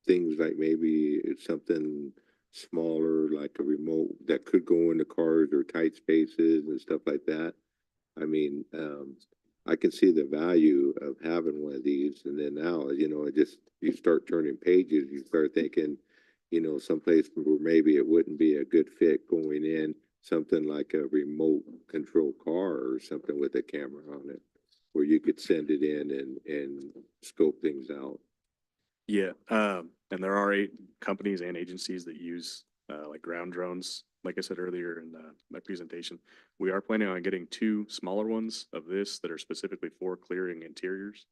things like maybe it's something smaller, like a remote that could go into cars or tight spaces and stuff like that? I mean, I can see the value of having one of these, and then now, you know, you start turning pages, you start thinking, you know, someplace where maybe it wouldn't be a good fit going in, something like a remote control car or something with a camera on it, where you could send it in and scope things out. Yeah, and there are 8 companies and agencies that use like ground drones. Like I said earlier in my presentation, we are planning on getting 2 smaller ones of this that are specifically for clearing interiors.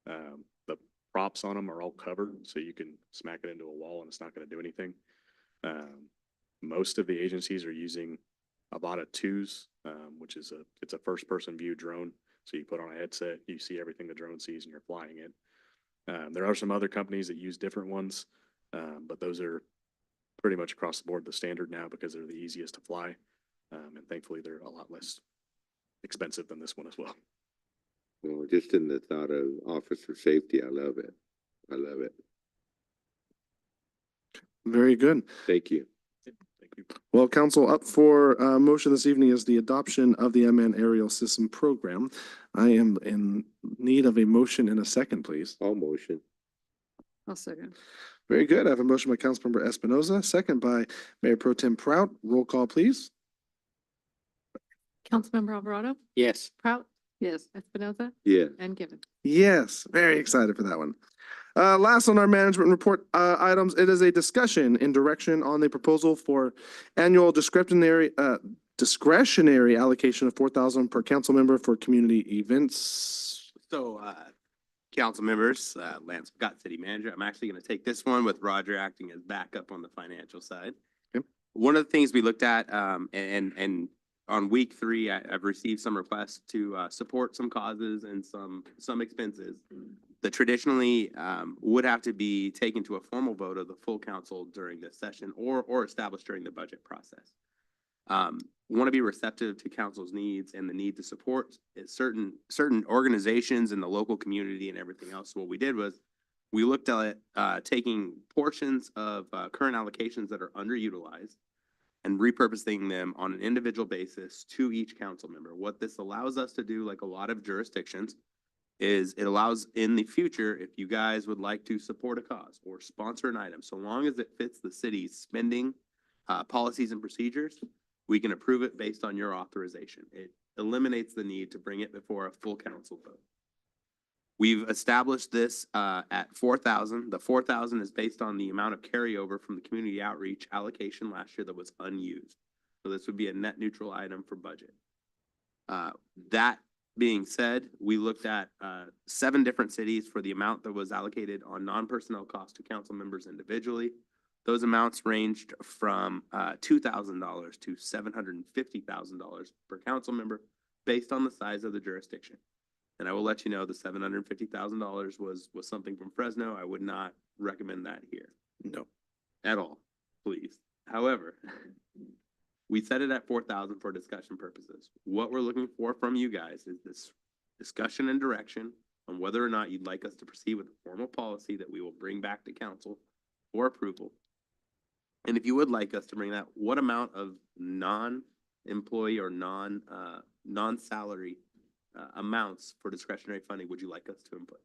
The props on them are all covered, so you can smack it into a wall and it's not going to do anything. Most of the agencies are using Avata 2s, which is it's a first-person view drone. So you put on a headset, you see everything the drone sees, and you're flying it. There are some other companies that use different ones, but those are pretty much across the board the standard now because they're the easiest to fly. And thankfully, they're a lot less expensive than this one as well. Well, just in the thought of officer safety, I love it. I love it. Very good. Thank you. Thank you. Well, council, up for motion this evening is the adoption of the MN Aerial System Program. I am in need of a motion and a second, please. All motion. I'll second. Very good. I have a motion by Councilmember Espinoza, second by Mayor Pro Tem Prout. Roll call, please. Councilmember Alvarado, Yes. Prout, Yes. Espinoza, Yeah. and Gibbon. Yes, very excited for that one. Last on our management report items, it is a discussion in direction on the proposal for annual discretionary allocation of 4,000 per council member for community events. So, council members, Lance Scott, city manager. I'm actually going to take this one with Roger acting as backup on the financial side. Okay. One of the things we looked at, and on week 3, I've received some requests to support some causes and some expenses that traditionally would have to be taken to a formal vote of the full council during this session or established during the budget process. Want to be receptive to council's needs and the need to support certain organizations in the local community and everything else. So what we did was we looked at taking portions of current allocations that are underutilized and repurposing them on an individual basis to each council member. What this allows us to do, like a lot of jurisdictions, is it allows in the future, if you guys would like to support a cause or sponsor an item, so long as it fits the city's spending policies and procedures, we can approve it based on your authorization. It eliminates the need to bring it before a full council vote. We've established this at 4,000. The 4,000 is based on the amount of carryover from the community outreach allocation last year that was unused. So this would be a net neutral item for budget. That being said, we looked at 7 different cities for the amount that was allocated on non-personnel costs to council members individually. Those amounts ranged from $2,000 to $750,000 per council member based on the size of the jurisdiction. And I will let you know the $750,000 was something from Fresno. I would not recommend that here. No. At all, please. However, we set it at 4,000 for discussion purposes. What we're looking for from you guys is this discussion and direction on whether or not you'd like us to proceed with a formal policy that we will bring back to council for approval. And if you would like us to bring that, what amount of non-employee or non-salary amounts for discretionary funding would you like us to input?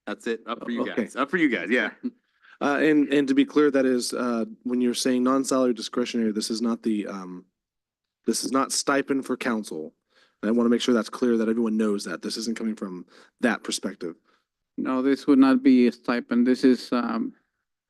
That's it. Up for you Okay. guys. Up for you guys. Yeah. And to be clear, that is, when you're saying non-salary discretionary, this is not stipend for council. And I want to make sure that's clear, that everyone knows that this isn't coming from that perspective. No, this would not be a stipend. This is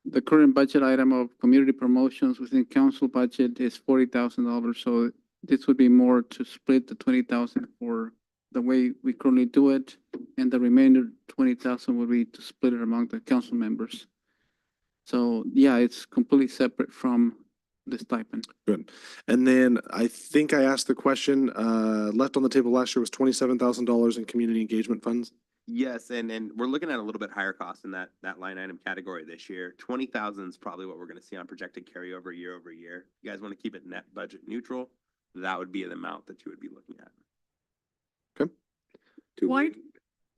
the current budget item of community promotions within council budget is $40,000. So this would be more to split the 20,000 for the way we currently do it, and the remainder 20,000 would be to split it among the council members. So yeah, it's completely separate from the stipend. Good. And then I think I asked the question, left on the table last year was $27,000 in community engagement funds. Yes, and we're looking at a little bit higher cost in that line item category this year. 20,000 is probably what we're going to see on projected carryover year over year. You guys want to keep it net budget neutral? That would be the amount that you would be looking at. Why?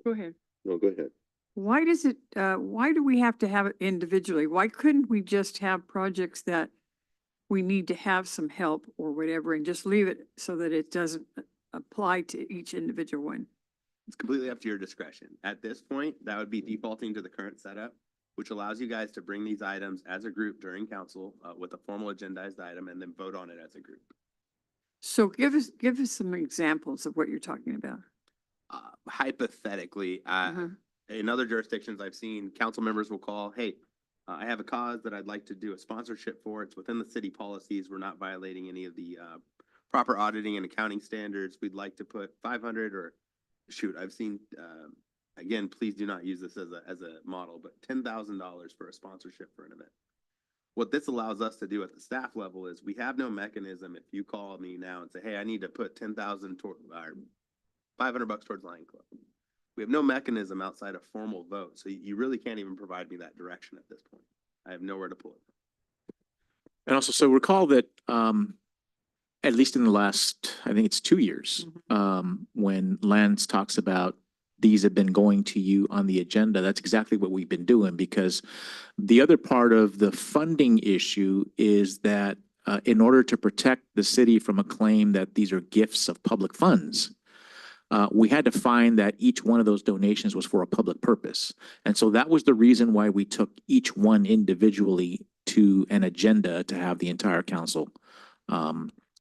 Go ahead. No, go ahead. Why does it, why do we have to have it individually? Why couldn't we just have projects that we need to have some help or whatever and just leave it so that it doesn't apply to each individual one? It's completely up to your discretion. At this point, that would be defaulting to the current setup, which allows you guys to bring these items as a group during council with a formal agendized item and then vote on it as a group. So give us some examples of what you're talking about. Hypothetically, in other jurisdictions I've seen, council members will call, hey, I have a cause that I'd like to do a sponsorship for. It's within the city policies. We're not violating any of the proper auditing and accounting standards. We'd like to put 500 or shoot, I've seen, again, please do not use this as a model, but $10,000 for a sponsorship for an event. What this allows us to do at the staff level is we have no mechanism. If you call me now and say, hey, I need to put 10,000 toward $500 towards Lion Club. We have no mechanism outside a formal vote. So you really can't even provide me that direction at this point. I have nowhere to pull it from. And also, so recall that at least in the last, I think it's 2 years, when Lance talks about these have been going to you on the agenda, that's exactly what we've been doing, because the other part of the funding issue is that in order to protect the city from a claim that these are gifts of public funds, we had to find that each one of those donations was for a public purpose. And so that was the reason why we took each one individually to an agenda to have the entire council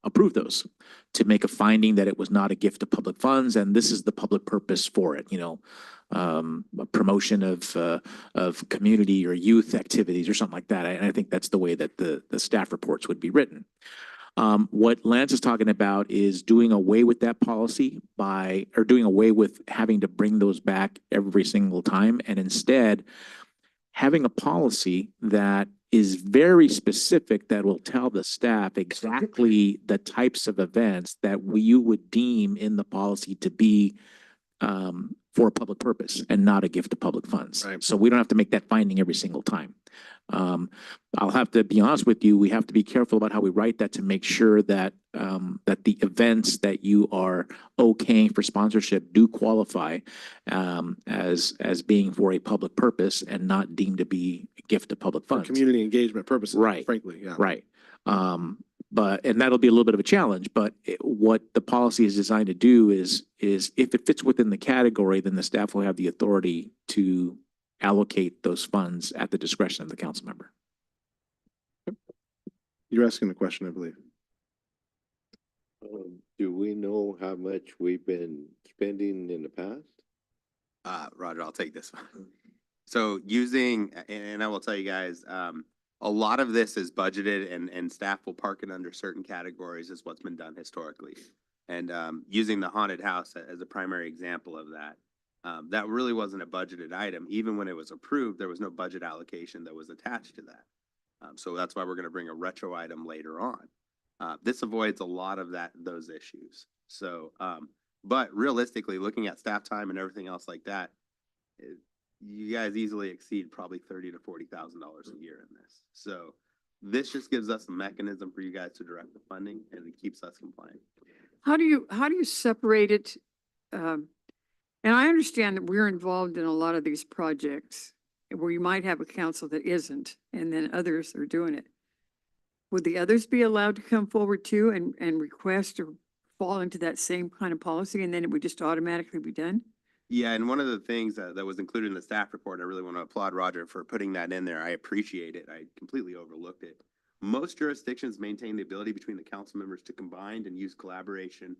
approve those, to make a finding that it was not a gift of public funds, and this is the public purpose for it, a promotion of community or youth activities or something like that. And I think that's the way that the staff reports would be written. What Lance is talking about is doing away with that policy or doing away with having to bring those back every single time, and instead having a policy that is very specific that will tell the staff exactly the types of events that you would deem in the policy to be for a public purpose and not a gift of public funds. Right. So we don't have to make that finding every single time. I'll have to be honest with you, we have to be careful about how we write that to make sure that that the events that you are okaying for sponsorship do qualify as being for a public purpose and not deemed to be a gift of public For funds. community engagement purposes. Right. Frankly, yeah. Right. And that'll be a little bit of a challenge, but what the policy is designed to do is if it fits within the category, then the staff will have the authority to allocate those funds at the discretion of the council member. You're asking a question, I believe. Do we know how much we've been spending in the past? Roger, I'll take this one. So using, and I will tell you guys, a lot of this is budgeted and staff will park it under certain categories is what's been done historically. And using the haunted house as a primary example of that, that really wasn't a budgeted item. Even when it was approved, there was no budget allocation that was attached to that. So that's why we're going to bring a retro item later on. This avoids a lot of those issues. So, but realistically, looking at staff time and everything else like that, you guys easily exceed probably $30,000 to $40,000 a year in this. So this just gives us a mechanism for you guys to direct the funding, and it keeps us compliant. How do you separate it? And I understand that we're involved in a lot of these projects where you might have a council that isn't, and then others are doing it. Would the others be allowed to come forward too and request or fall into that same kind of policy, and then it would just automatically be done? Yeah, and one of the things that was included in the staff report, I really want to applaud Roger for putting that in there. I appreciate it. I completely overlooked it. Most jurisdictions maintain the ability between the council members to combine and use collaboration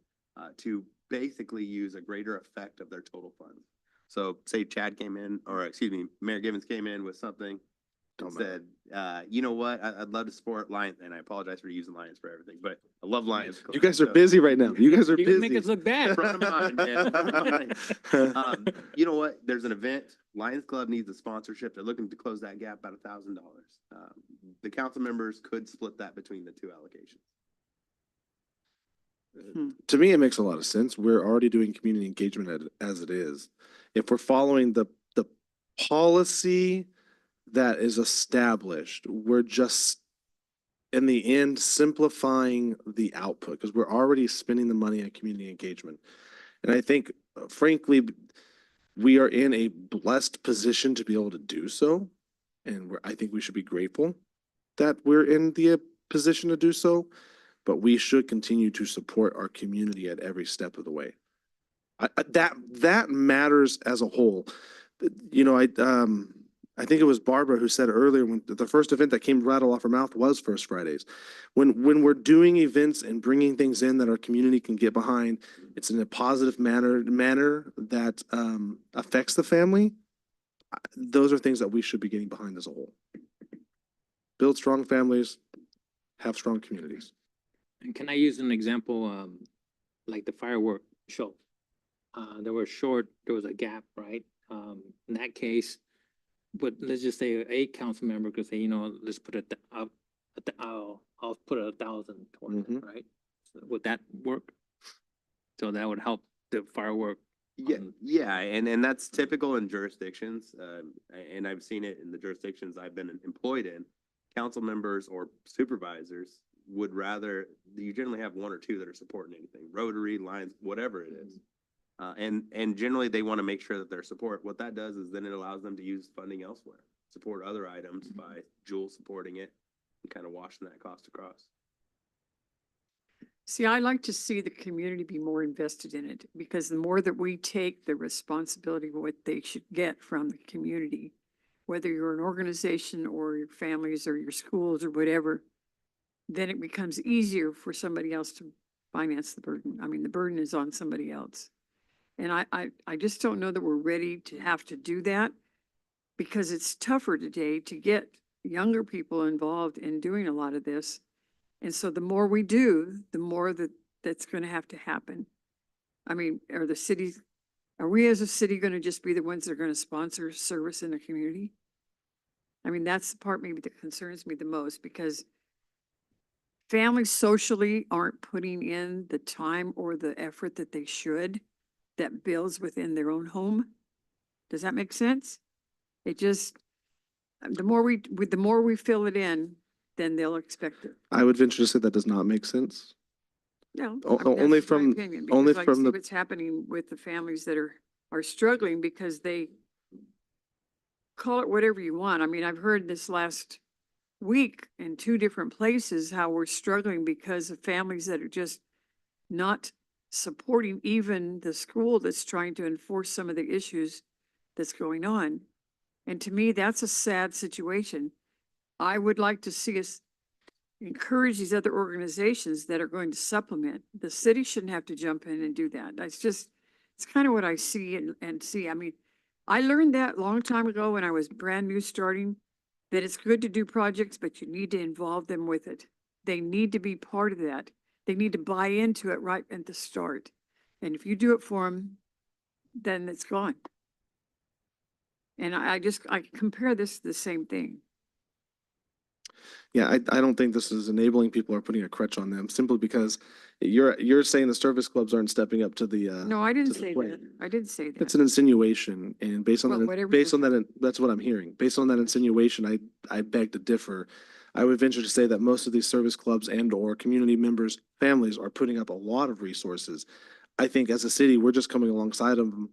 to basically use a greater effect of their total funds. So say Chad came in, or excuse me, Mayor Givens came in with something and said, you know what, I'd love to support Lions, and I apologize for using Lions for everything, but I love Lions. You guys are busy right now. You guys are You busy. make us look bad. Front of mind, man. You know what? There's an event. Lions Club needs a sponsorship. They're looking to close that gap about $1,000. The council members could split that between the two allocations. To me, it makes a lot of sense. We're already doing community engagement as it is. If we're following the policy that is established, we're just in the end simplifying the output because we're already spending the money on community engagement. And I think, frankly, we are in a blessed position to be able to do so. And I think we should be grateful that we're in the position to do so, but we should continue to support our community at every step of the way. That matters as a whole. You know, I think it was Barbara who said earlier when the first event that came rattle off her mouth was First Fridays. When we're doing events and bringing things in that our community can get behind, it's in a positive manner that affects the family. Those are things that we should be getting behind as a whole. Build strong families, have strong communities. And can I use an example, like the firework show? There was a gap, right? In that case, but let's just say a council member could say, you know, let's put it up, I'll put 1,000 towards it, right? So would that work? So that would help the firework. Yeah, and that's typical in jurisdictions, and I've seen it in the jurisdictions I've been employed in. Council members or supervisors would rather, you generally have one or two that are supporting anything, Rotary, Lions, whatever it is. And generally they want to make sure that their support, what that does is then it allows them to use funding elsewhere, support other items by Jewel supporting it and kind of washing that cost across. See, I like to see the community be more invested in it because the more that we take the responsibility of what they should get from the community, whether you're an organization or your families or your schools or whatever, then it becomes easier for somebody else to finance the burden. I mean, the burden is on somebody else. And I just don't know that we're ready to have to do that because it's tougher today to get younger people involved in doing a lot of this And so the more we do, the more that's gonna have to happen. I mean, are we as a city gonna just be the ones that are gonna sponsor service in the community? I mean, that's the part maybe that concerns me the most, because families socially aren't putting in the time or the effort that they should, that builds within their own home. Does that make sense? It just, the more we fill it in, then they'll expect it. I would venture to say that does not make sense. No. O- I mean, only that's my from- opinion, only because I from see the- what's happening with the families that are struggling because they call it whatever you want. I mean, I've heard this last week in 2 different places how we're struggling because of families that are just not supporting even the school that's trying to enforce some of the issues that's going on. And to me, that's a sad situation. I would like to see us encourage these other organizations that are going to supplement. The city shouldn't have to jump in and do that. It's kind of what I see and see. I mean, I learned that a long time ago when I was brand new starting, that it's good to do projects, but you need to involve them with it. They need to be part of that. They need to buy into it right at the start. And if you do it for them, then it's gone. And I compare this to the same thing. Yeah, I don't think this is enabling people or putting a crutch on them simply because you're saying the service clubs aren't stepping up to the, No, I didn't to the say plate. that. I didn't say It's that. an insinuation, and based on Well, that, whatever based you on that, that's what I'm hearing. Based on that insinuation, I beg to differ. I would venture to say that most of these service clubs and or community members, families are putting up a lot of resources. I think as a city, we're just coming alongside of them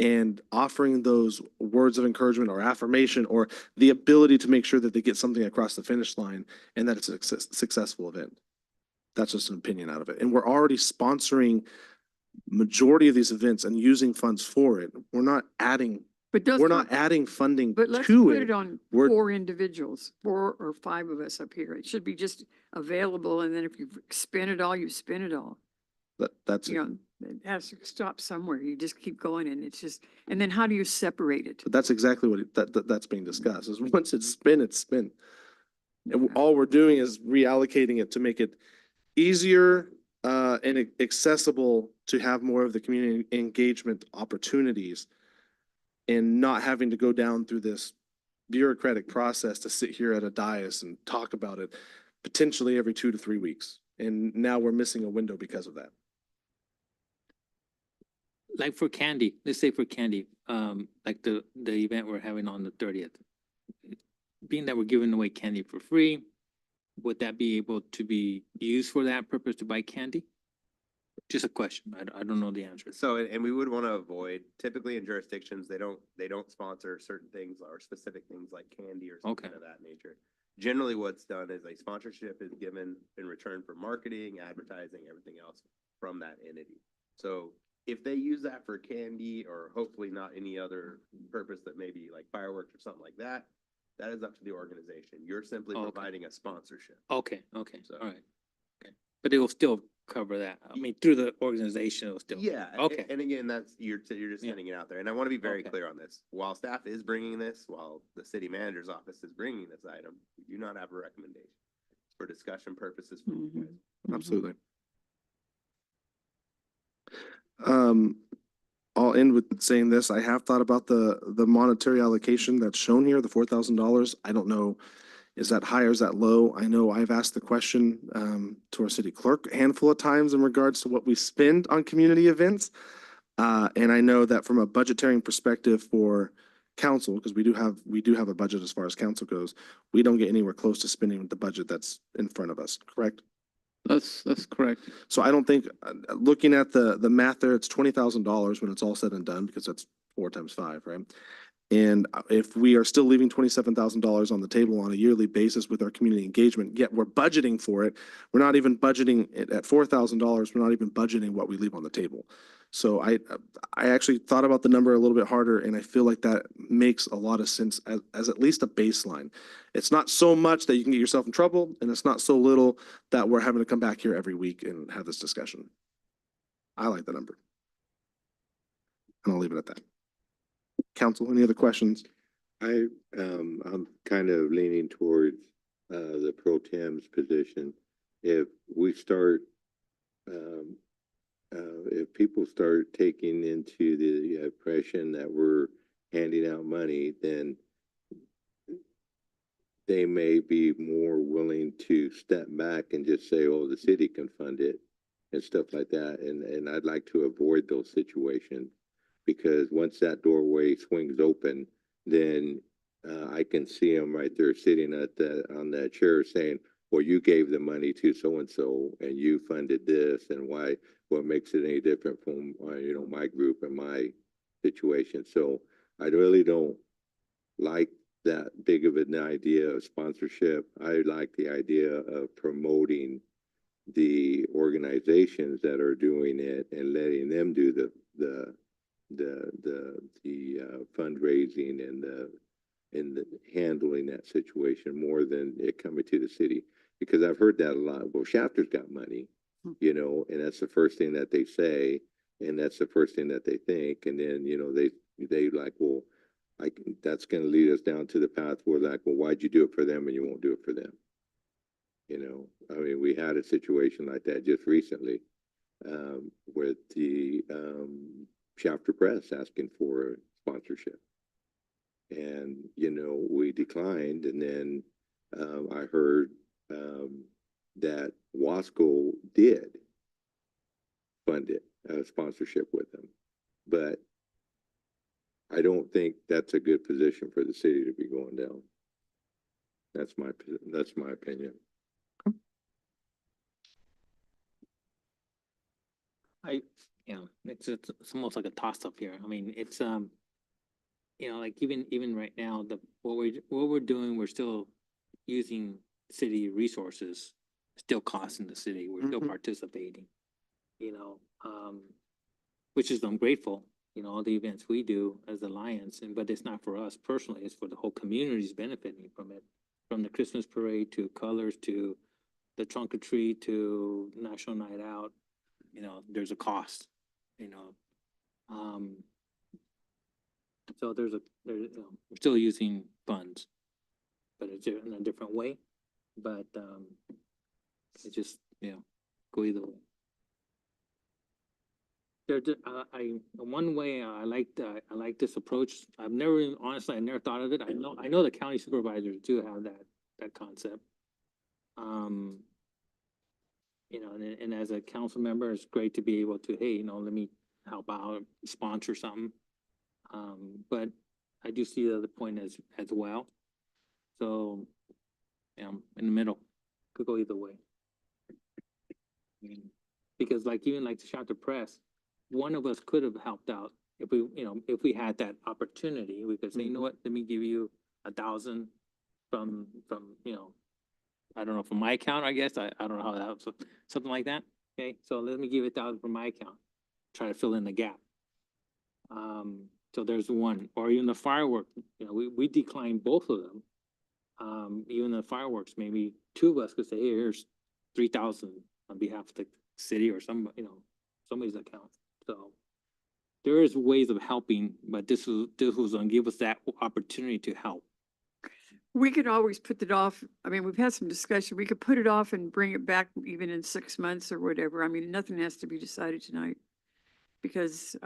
and offering those words of encouragement or affirmation or the ability to make sure that they get something across the finish line and that it's a successful event. That's just an opinion out of it. And we're already sponsoring majority of these events and using funds for it. We're not adding, But we're not adding funding But let's to put it. it on We're- 4 individuals, 4 or 5 of us up here. It should be just available, and then if you spend it all, you spend it all. That's, You know, it has to stop somewhere. You just keep going, and it's just, and then how do you separate it? but that's exactly what that's being discussed is once it's spent, it's spent. And all we're doing is reallocating it to make it easier and accessible to have more of the community engagement opportunities and not having to go down through this bureaucratic process to sit here at a dais and talk about it potentially every 2 to 3 weeks. And now we're missing a window because of that. Like for candy, let's say for candy, like the event we're having on the 30th. Being that we're giving away candy for free, would that be able to be used for that purpose to buy candy? Just a question. I don't know the answer. So, and we would want to avoid, typically in jurisdictions, they don't sponsor certain things or specific things like candy or something Okay. of that nature. Generally, what's done is a sponsorship is given in return for marketing, advertising, everything else from that entity. So if they use that for candy or hopefully not any other purpose that may be like fireworks or something like that, that is up to the organization. You're simply Okay. providing a sponsorship. Okay, So- all right. Okay. But it will still cover that. I mean, through the organization, it'll still. Yeah. Okay. And again, that's, you're just Yeah. sending it out there. And I want to be very Okay. clear on this. While staff is bringing this, while the city manager's office is bringing this item, we do not have a recommendation. For discussion purposes. For you guys. Absolutely. I'll end with saying this. I have thought about the monetary allocation that's shown here, the $4,000. I don't know, is that high or is that low? I know I've asked the question to our city clerk a handful of times in regards to what we spend on community events. And I know that from a budgeting perspective for council, because we do have a budget as far as council goes, we don't get anywhere close to spending the budget that's in front of us, correct? That's correct. So I don't think, looking at the math there, it's $20,000 when it's all said and done, because that's 4 times 5, right? And if we are still leaving $27,000 on the table on a yearly basis with our community engagement, yet we're budgeting for it, we're not even budgeting it at $4,000, we're not even budgeting what we leave on the table. So I actually thought about the number a little bit harder, and I feel like that makes a lot of sense as at least a baseline. It's not so much that you can get yourself in trouble, and it's not so little that we're having to come back here every week and have this discussion. I like the number. And I'll leave it at that. Council, any other questions? I'm kind of leaning towards the pro tem's position. if we start, if people start taking into the impression that we're handing out money, then they may be more willing to step back and just say, oh, the city can fund it and stuff like that. And I'd like to avoid those situations, because once that doorway swings open, then I can see them right there sitting on that chair saying, well, you gave the money to so-and-so and you funded this, and what makes it any different from, my group and my situation. So I really don't like that big of an idea of sponsorship. I like the idea of promoting the organizations that are doing it and letting them do the fundraising and the handling that situation more than it coming to the city. Because I've heard that a lot. Well, Shafter's got money, and that's the first thing that they say, and that's the first thing that they think. And then, they like, well, that's gonna lead us down to the path where like, well, why'd you do it for them and you won't do it for them? I mean, we had a situation like that just recently, with the, Shafter Press asking for sponsorship. And, we declined, and then, I heard, that Wasco did fund it, sponsorship with them. But I don't think that's a good position for the city to be going down. That's my opinion. It's almost like a toss up here. I mean, it's, like even right now, what we're doing, we're still using city resources, still costing the city. We're still participating, which is I'm grateful, all the events we do as Alliance, but it's not for us personally, it's for the whole community's benefiting from it. From the Christmas parade to colors to the trunk or treat to National Night Out, there's a cost, so we're still using funds, but it's in a different way, but, it just, go either way. One way I like this approach. I never thought of it. I know the county supervisors do have that concept. And as a council member, it's great to be able to, hey, let me help out, sponsor something. But I do see the other point as well. So, in the middle, could go either way. Because even like the Shafter Press, one of us could have helped out if we had that opportunity. We could say, you know what, let me give you 1,000 from I don't know, from my account, I guess. I don't know how that, so something like that. Okay, so let me give 1,000 from my account. Try to fill in the gap. So there's one, or even the fireworks. We decline both of them. Even the fireworks, maybe two of us could say, hey, here's 3,000 on behalf of the city or somebody's account. So there is ways of helping, but this was gonna give us that opportunity to help. We could always put it off. I mean, we've had some discussion. We could put it off and bring it back even in 6 months or whatever. I mean, nothing has to be decided tonight. Because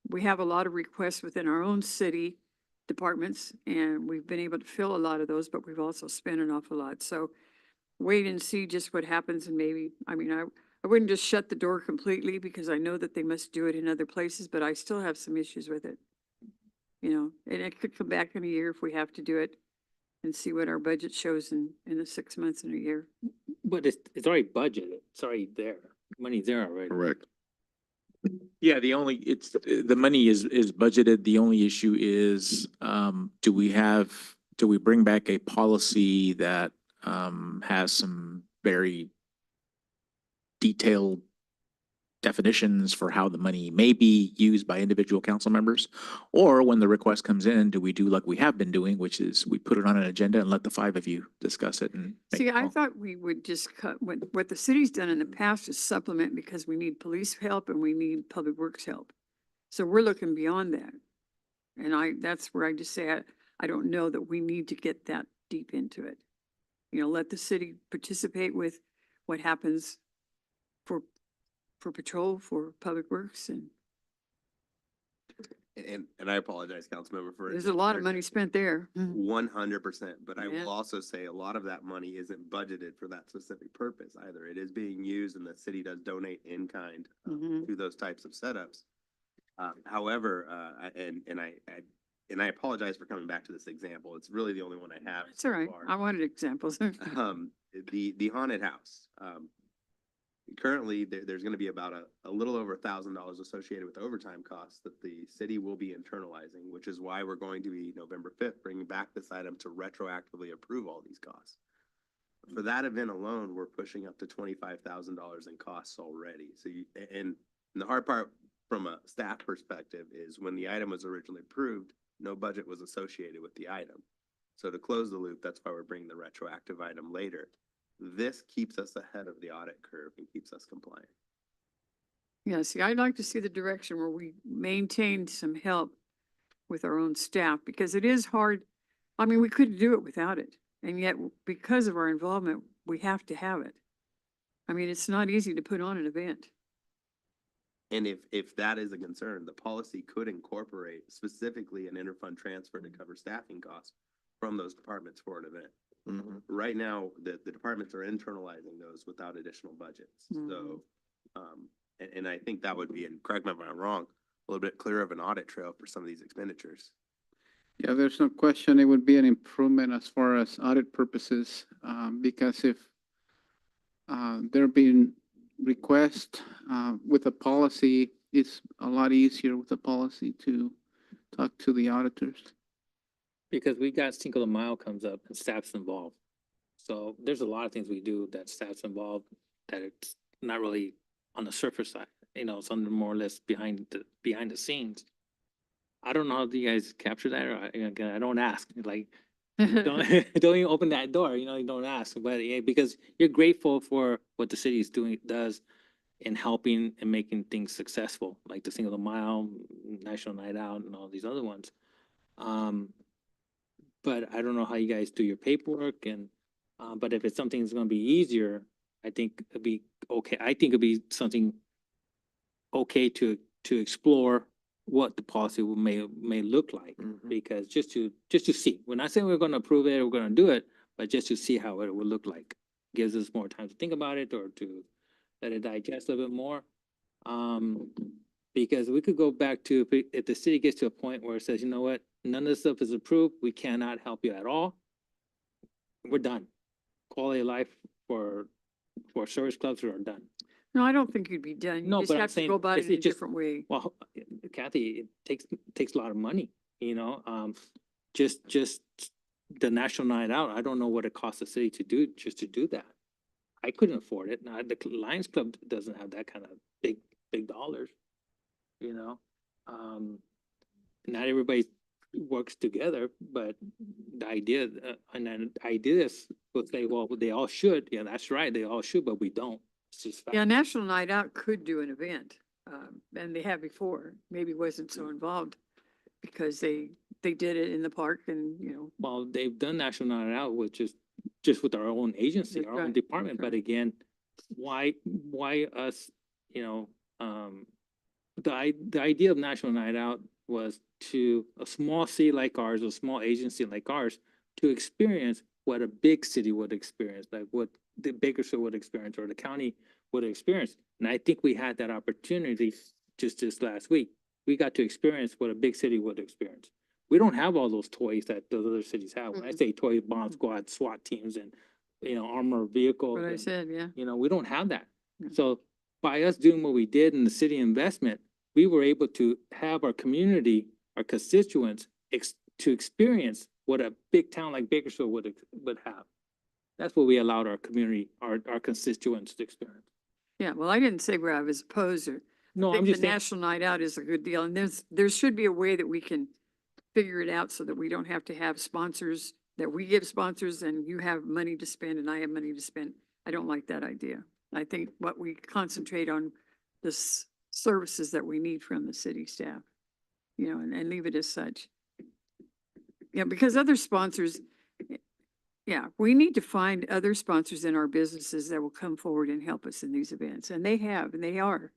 we have a lot of requests within our own city departments, and we've been able to fill a lot of those, but we've also spent an awful lot. So wait and see just what happens, and maybe, I wouldn't just shut the door completely, because I know that they must do it in other places, but I still have some issues with it. And it could come back in a year if we have to do it, and see what our budget shows in the 6 months in a year. But it's already budgeted. It's already there. Money's there already. Correct. Yeah, the money is budgeted. The only issue is, do we bring back a policy that has some very detailed definitions for how the money may be used by individual council members? Or when the request comes in, do we do like we have been doing, which is we put it on an agenda and let the 5 of you discuss it and make See, a I call? thought we would just cut, what the city's done in the past is supplement, because we need police help and we need public works help. So we're looking beyond that. And that's where I just say, I don't know that we need to get that deep into it. Let the city participate with what happens for, patrol, for public works, and And I apologize, Councilmember, for. there's a lot of money spent there. 100%, but I Yeah. will also say a lot of that money isn't budgeted for that specific purpose either. It is being used and the city does donate in kind Mhm. to those types of setups. However, and I apologize for coming back to this example. It's really the only one I have. It's all so right. far. I wanted examples. The haunted house. Currently, there's gonna be about a little over $1,000 associated with overtime costs that the city will be internalizing, which is why we're going to be November 5th, bringing back this item to retroactively approve all these costs. For that event alone, we're pushing up to $25,000 in costs already. So and the hard part from a staff perspective is when the item was originally approved, no budget was associated with the item. So to close the loop, that's why we're bringing the retroactive item later. This keeps us ahead of the audit curve and keeps us compliant. Yeah, see, I'd like to see the direction where we maintain some help with our own staff, because it is hard. I mean, we couldn't do it without it. And yet, because of our involvement, we have to have it. I mean, it's not easy to put on an event. And if that is a concern, the policy could incorporate specifically an interfund transfer to cover staffing costs from those departments for an event. Right now, the departments are internalizing those without additional budgets. So, and I think that would be, and correct me if I'm wrong, a little bit clearer of an audit trail for some of these expenditures. Yeah, there's no question it would be an improvement as far as audit purposes, because if there being requests with a policy, it's a lot easier with a policy to talk to the auditors. Because we got Cinco de Mayo comes up and staff's involved. So there's a lot of things we do that staff's involved, that it's not really on the surface side, you know, it's under more or less behind the scenes. I don't know how you guys capture that, or again, I don't ask, like, don't, don't even open that door, you know, you don't ask, but yeah, because you're grateful for what the city is does in helping and making things successful, like the Cinco de Mayo, National Night Out, and all these other ones. But I don't know how you guys do your paperwork and, but if it's something that's gonna be easier, I think it'd be okay. I think it'd be something okay to explore what the policy may look like. Because just to see, we're not saying we're gonna approve it, or we're gonna do it, but just to see how it would look like. Gives us more time to think about it or to let it digest a little bit more. Because we could go back to, if the city gets to a point where it says, you know what, none of this stuff is approved, we cannot help you at all. We're done. Quality of life for service clubs are done. No, I don't think you'd be done. No, You just but I'm have to saying go about it in a it's just- different way. Well, Kathy, it takes a lot of money, you know, just the National Night Out, I don't know what it costs the city to do, just to do that. I couldn't afford it. Now, the Lions Club doesn't have that kind of big dollars, you know? Not everybody works together, but the idea, and then ideas will say, well, they all should. Yeah, that's right, they all should, but we don't. It's just fact. Yeah, National Night Out could do an event, and they have before. Maybe wasn't so involved because they did it in the park and, you know. Well, they've done National Night Out with just with our own agency, That's our own right, department, that's but right. again, why us, you know, the idea of National Night Out was to a small city like ours, a small agency like ours, to experience what a big city would experience, like what the Bakersfield would experience or the county would experience. And I think we had that opportunity just this last week. We got to experience what a big city would experience. We don't have all those toys that those other cities have. When I Mhm. say toys, bomb squad, SWAT teams, and, you know, armored vehicles. What I and- said, yeah. you know, we don't have that. Yeah. So by us doing what we did in the city investment, we were able to have our community, our constituents, to experience what a big town like Bakersfield would have. That's what we allowed our community, our constituents to experience. Yeah, well, I didn't say where I was opposed or. No, I I'm think just the saying, National Night Out is a good deal, and there should be a way that we can figure it out so that we don't have to have sponsors, that we give sponsors and you have money to spend and I have money to spend. I don't like that idea. I think what we concentrate on the services that we need from the city staff, you know, and leave it as such. Yeah, because other sponsors, Yeah, we need to find other sponsors in our businesses that will come forward and help us in these events, and they have, and they are.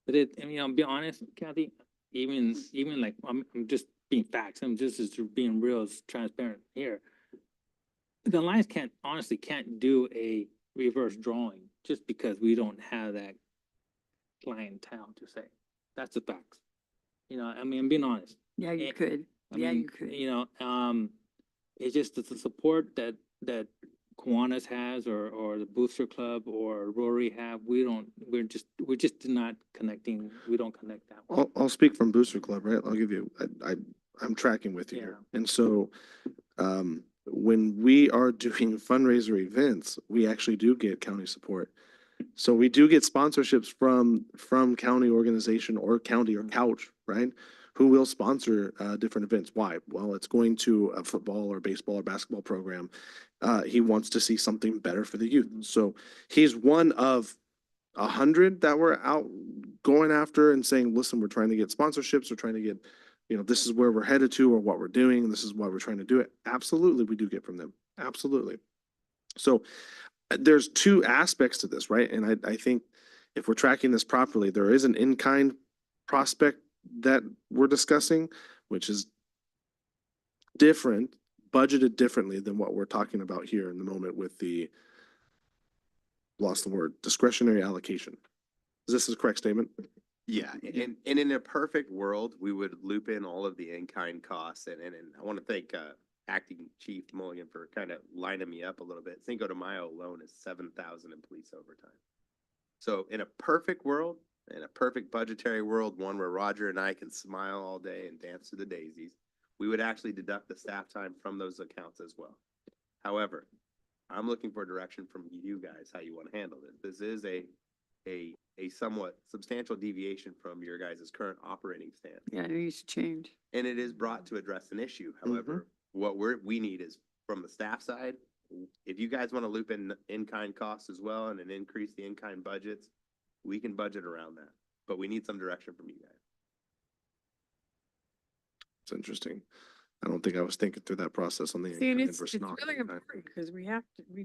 But I mean, I'll be honest, Kathy, even like, I'm just being facts, I'm just as being real as transparent here. The Lions honestly can't do a reverse drawing just because we don't have that clientele to say. That's the facts. You know, I mean, I'm being honest. Yeah, you Eh, could. I Yeah, mean, you could. You know, it's just the support that Kiwanis has or the Booster Club or Rotary have, we're just not connecting, we don't connect that way. I'll speak from Booster Club, right? I'll give you, I'm tracking with you here. And so, when we are doing fundraiser events, we actually do get county support. So we do get sponsorships from county organization or county or couch, right? Who will sponsor, different events. Why? Well, it's going to a football or baseball or basketball program. He wants to see something better for the youth. So he's one of 100 that we're out going after and saying, listen, we're trying to get sponsorships, we're trying to get, you know, this is where we're headed to or what we're doing, this is why we're trying to do it. Absolutely, we do get from them. Absolutely. So there's two aspects to this, right? And I think if we're tracking this properly, there is an in-kind prospect that we're discussing, which is different, budgeted differently than what we're talking about here in the moment with the, lost the word, discretionary allocation. Is this a correct statement? Yeah, and in a perfect world, we would loop in all of the in-kind costs, and I want to thank Acting Chief Mulligan for kind of lining me up a little bit. Cinco de Mayo alone is 7,000 in police overtime. So in a perfect world, in a perfect budgetary world, one where Roger and I can smile all day and dance to the daisies, we would actually deduct the staff time from those accounts as well. However, I'm looking for direction from you guys, how you want to handle this. This is a somewhat substantial deviation from your guys' current operating stance. Yeah, it needs to change. And it is brought to address an issue. However, what we need is from the staff side, if you guys want to loop in-kind costs as well and then increase the in-kind budgets, we can budget around that. But we need some direction from you guys. It's interesting. I don't think I was thinking through that process on the See, and in-kind it's versus really non-in-kind. important because we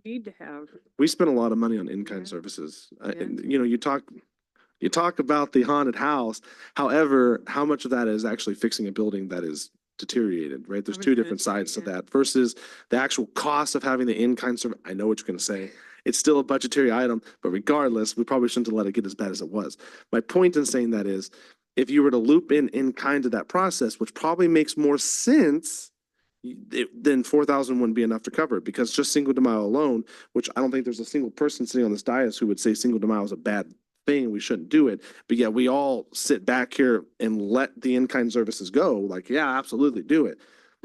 need to have. We spend a lot of money on in-kind Yeah. services. Yeah. And, you know, you talk about the haunted house. However, how much of that is actually fixing a building that is deteriorated, right? There's was two gonna different say, sides to yeah. that versus the actual cost of having the in-kind service. I know what you're gonna say. It's still a budgetary item, but regardless, we probably shouldn't have let it get as bad as it was. My point in saying that is, if you were to loop in-kind to that process, which probably makes more sense, then 4,000 wouldn't be enough to cover it, because just Cinco de Mayo alone, which I don't think there's a single person sitting on this dais who would say Cinco de Mayo is a bad thing, we shouldn't do it. But yet we all sit back here and let the in-kind services go, like, yeah, absolutely do it.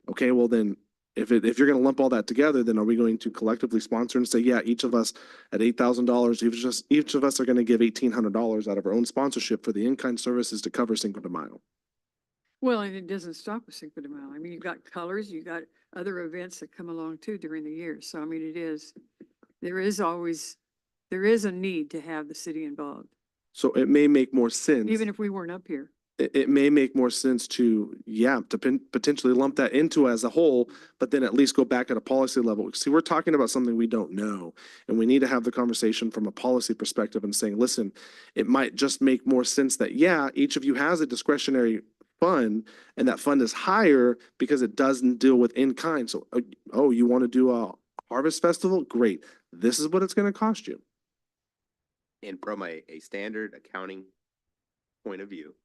Okay, well then, if you're gonna lump all that together, then are we going to collectively sponsor and say, yeah, each of us at $8,000, each of us are gonna give $1,800 out of our own sponsorship for the in-kind services to cover Cinco de Mayo? Well, and it doesn't stop with Cinco de Mayo. I mean, you've got colors, you've got other events that come along too during the year. So I mean, there is a need to have the city involved, So it may make more sense. even if we weren't up here. It may make more sense to potentially lump that into as a whole, but then at least go back at a policy level. See, we're talking about something we don't know, and we need to have the conversation from a policy perspective and saying, listen, it might just make more sense that, yeah, each of you has a discretionary fund, and that fund is higher because it doesn't deal with in-kind. So, oh, you want to do a harvest festival? Great. This is what it's going to cost you. And from a standard accounting point of view,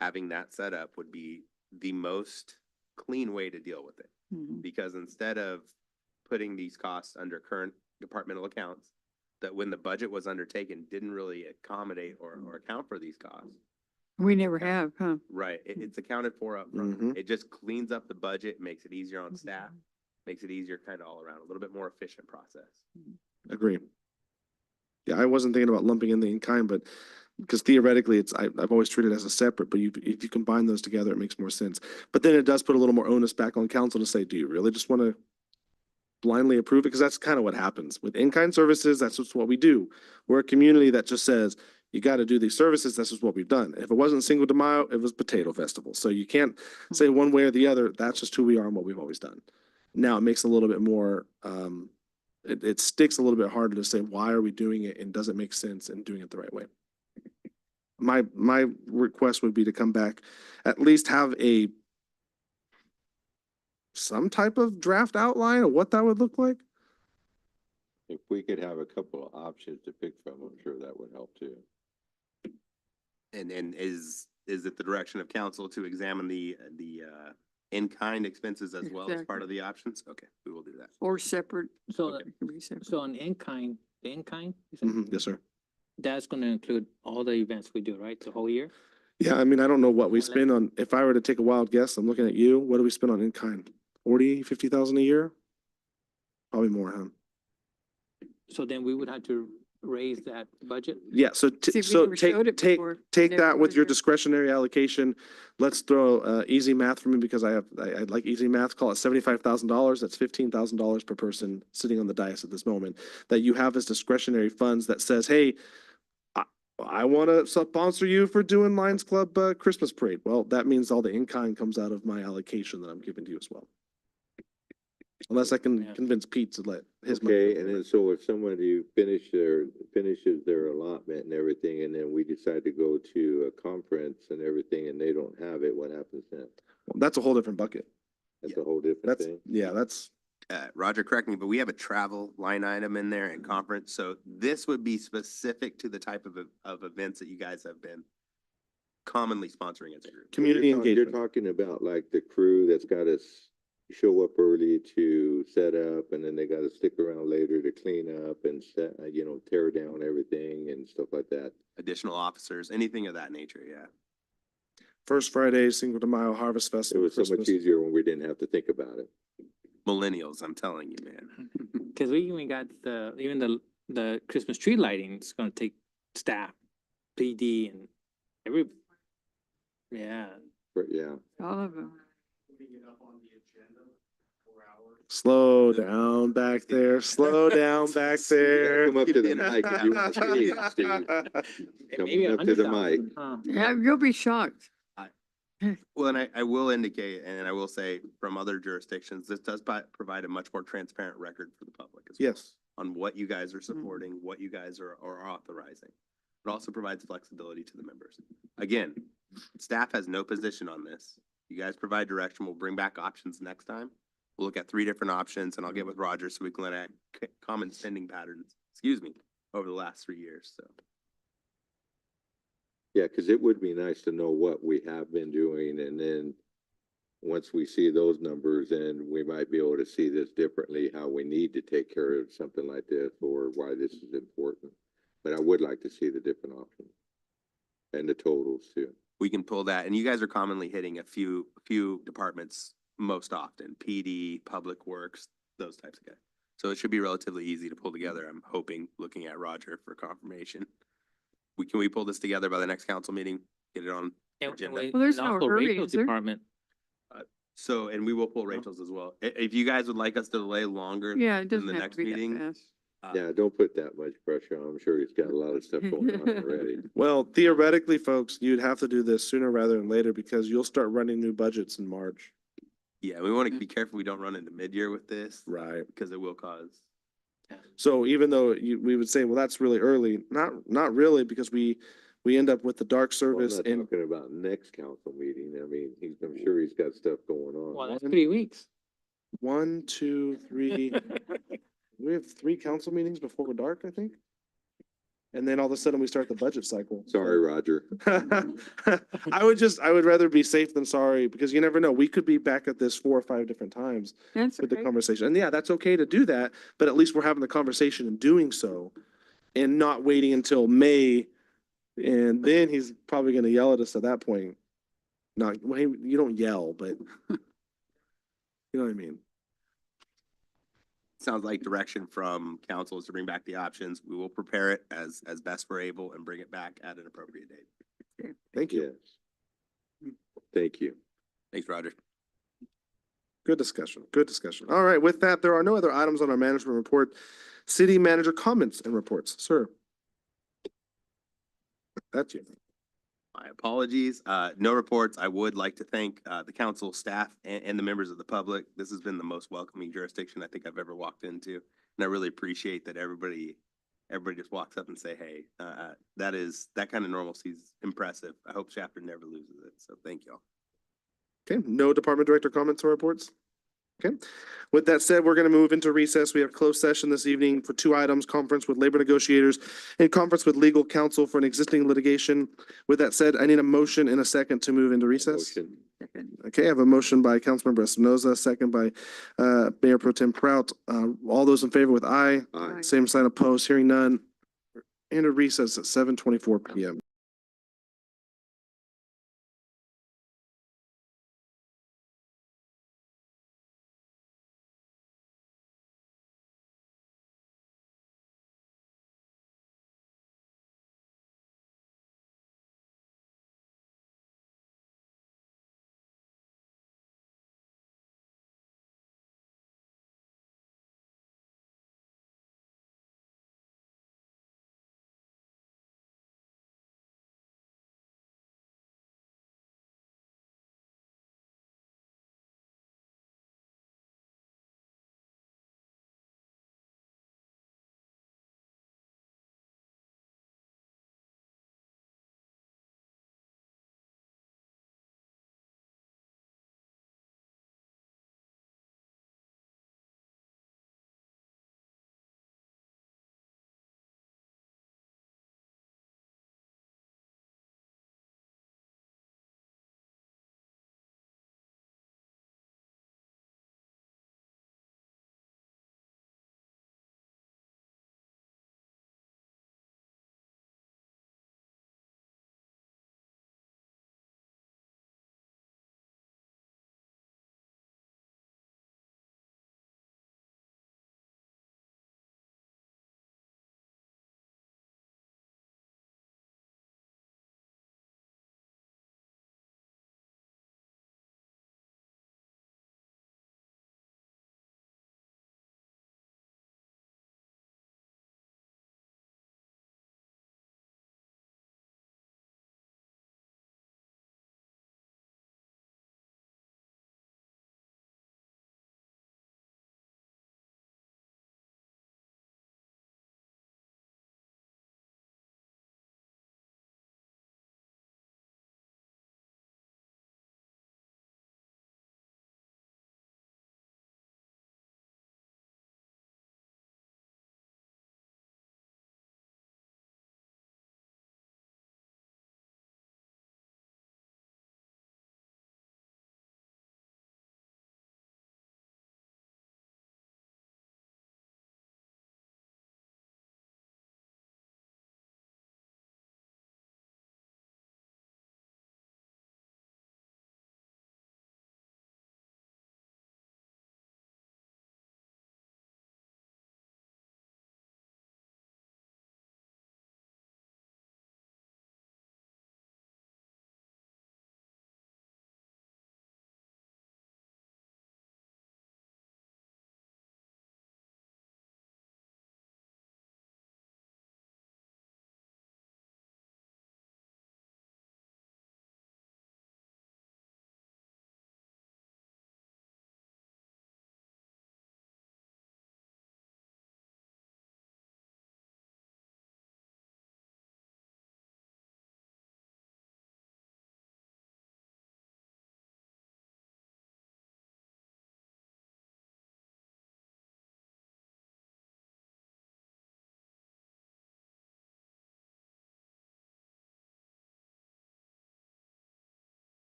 having that set up would be the most clean way to deal with it. Mhm. Because instead of putting these costs under current departmental accounts, that when the budget was undertaken, didn't really accommodate or account for these costs. We never have, huh? Right, it's accounted for up front. Mhm. It just cleans up the budget, makes it easier on staff, makes it easier kind of all around, a little bit more efficient process. Agree. Yeah, I wasn't thinking about lumping in the in-kind, but because theoretically I've always treated it as a separate, but if you combine those together, it makes more sense. But then it does put a little more onus back on council to say, do you really just want to blindly approve it? Because that's kind of what happens with in-kind services. That's just what we do. We're a community that just says, you got to do these services. That's just what we've done. If it wasn't Cinco de Mayo, it was Potato Festival. So you can't say one way or the other. That's just who we are and what we've always done. Now it makes it a little bit more it sticks a little bit harder to say, why are we doing it and does it make sense and doing it the right way? My request would be to come back, at least have some type of draft outline of what that would look like. If we could have a couple of options to pick from, I'm sure that would help too. And is it the direction of council to examine the in-kind expenses as well as part of the options? Okay, we will do that. Or separate. So, It can be separate. so on in-kind, the in-kind, you said? Mhm, yes, sir. That's gonna include all the events we do, right? The whole year? Yeah, I mean, I don't know what we spend on, if I were to take a wild guess, I'm looking at you, what do we spend on in kind? 40, 50,000 a year? Probably more, huh? So then we would have to raise that budget? Yeah, so See, we so never showed it before. take Never that with put it your there. discretionary allocation. Let's throw easy math for me because I like easy math. Call it $75,000. That's $15,000 per person sitting on the dais at this moment that you have as discretionary funds that says, hey, I want to sponsor you for doing Lions Club Christmas parade. Well, that means all the in-kind comes out of my allocation that I'm giving to you as well. Unless I can Yeah. convince Pete to let his money. Okay, go and for then it. so if somebody finishes their allotment and everything, and then we decide to go to a conference and everything, and they don't have it, what happens then? Well, that's a whole different bucket. That's a whole different That's, thing. yeah, that's, Roger, correct me, but we have a travel line item in there and conference, so this would be specific to the type of events that you guys have been commonly sponsoring as a group. community You're engagement. talking about like the crew that's gotta show up early to set up, and then they gotta stick around later to clean up and set, tear down everything and stuff like that. Additional officers, anything of that nature, yeah. First Friday, Cinco de Mayo, Harvest It Festival, was so much Christmas. easier when we didn't have to think about it. Millennials, I'm telling you, man. Cause we even got the Christmas tree lighting is gonna take staff, PD and yeah. But yeah, All of them. Slow down back there, slow down back there. come up to the mic if you want to speak, Steve. Come Maybe on up to the 100,000, mic. huh? Yeah, you'll be shocked. Well, and I will indicate, and I will say from other jurisdictions, this does provide a much more transparent record for the public as well. Yes, On what you guys are supporting, what you guys are authorizing. It also provides flexibility to the members. Again, staff has no position on this. You guys provide direction. We'll bring back options next time. We'll look at 3 different options and I'll get with Roger so we can look at common spending patterns, over the last 3 years, so. Yeah, because it would be nice to know what we have been doing, and then once we see those numbers, then we might be able to see this differently, how we need to take care of something like this, or why this is important. But I would like to see the different options and the totals too. We can pull that, and you guys are commonly hitting a few departments most often, PD, Public Works, those types of guys. So it should be relatively easy to pull together, I'm hoping, looking at Roger for confirmation. Can we pull this together by the next council meeting? Get it on And agenda? Well, there's and no also hurry, Rachel's is there? department. So, and we will pull Rachel's as well. If you guys would like us to delay longer Yeah, it than doesn't the have next to be meeting. that fast. Yeah, don't put that much pressure on him. I'm sure he's got a lot of stuff going on already. well, theoretically, folks, you'd have to do this sooner rather than later because you'll start running new budgets in March. Yeah, we want to be careful we don't run into mid-year with this Right. because it will cause. So even though we would say, well, that's really early, not really, because we end up with the dark Well, I'm service not and talking about next council meeting. I mean, I'm sure he's got stuff going Well, on. that's 3 weeks. 1, 2, 3. We have 3 council meetings before we're dark, I think. And then all of a sudden we start the budget cycle. Sorry, Roger. I would rather be safe than sorry because you never know. We could be back at this 4 or 5 different times That's with the okay. conversation. And yeah, that's okay to do that, but at least we're having the conversation and doing so and not waiting until May. And then he's probably gonna yell at us at that point. Not, well, hey, you don't yell, but you know what I mean? Sounds like direction from council is to bring back the options. We will prepare it as best we're able and bring it back at an appropriate date. Thank you. Yes. Thank you. Thanks, Roger. Good discussion. Good discussion. All right, with that, there are no other items on our management report. City manager comments and reports, sir. That's you. My apologies. No reports. I would like to thank the council staff and the members of the public. This has been the most welcoming jurisdiction I think I've ever walked into. And I really appreciate that everybody just walks up and say, hey, that kind of normalcy is impressive. I hope Shafter never loses it. So thank you all. Okay, no department director comments or reports? Okay, with that said, we're going to move into recess. We have closed session this evening for two items, conference with labor negotiators and conference with legal counsel for an existing litigation. With that said, I need a motion in a second to move into recess. Motion. Okay, I have a motion by Councilmember Espinoza, second by Mayor Pro Tem Prout. All those in favor with aye. Aye. Same sign opposed, hearing none. And a recess at 7:24 PM.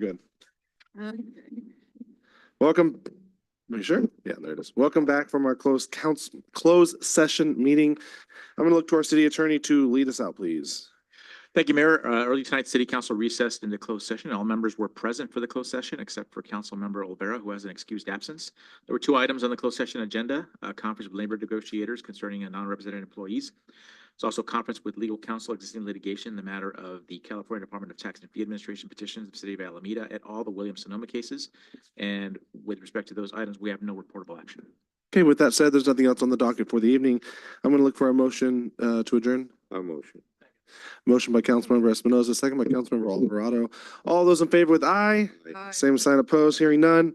Good. Welcome. Are you sure? Yeah, there it is. Welcome back from our closed session meeting. I'm gonna look to our city attorney to lead us out, please. Thank you, Mayor. Early tonight, City Council recessed into closed session. All members were present for the closed session except for Councilmember Olvera, who has an excused absence. There were two items on the closed session agenda, a conference with labor negotiators concerning non-represented employees. It's also a conference with legal counsel existing litigation in the matter of the California Department of Tax and Fee Administration petitions of the City of Alameda et al., the Williams-Sonoma cases. And with respect to those items, we have no reportable action. Okay, with that said, there's nothing else on the docket for the evening. I'm gonna look for a motion to adjourn. A motion. Motion by Councilmember Espinoza, second by Councilmember Alvarado. All those in favor with aye, Aye. same sign opposed, hearing none.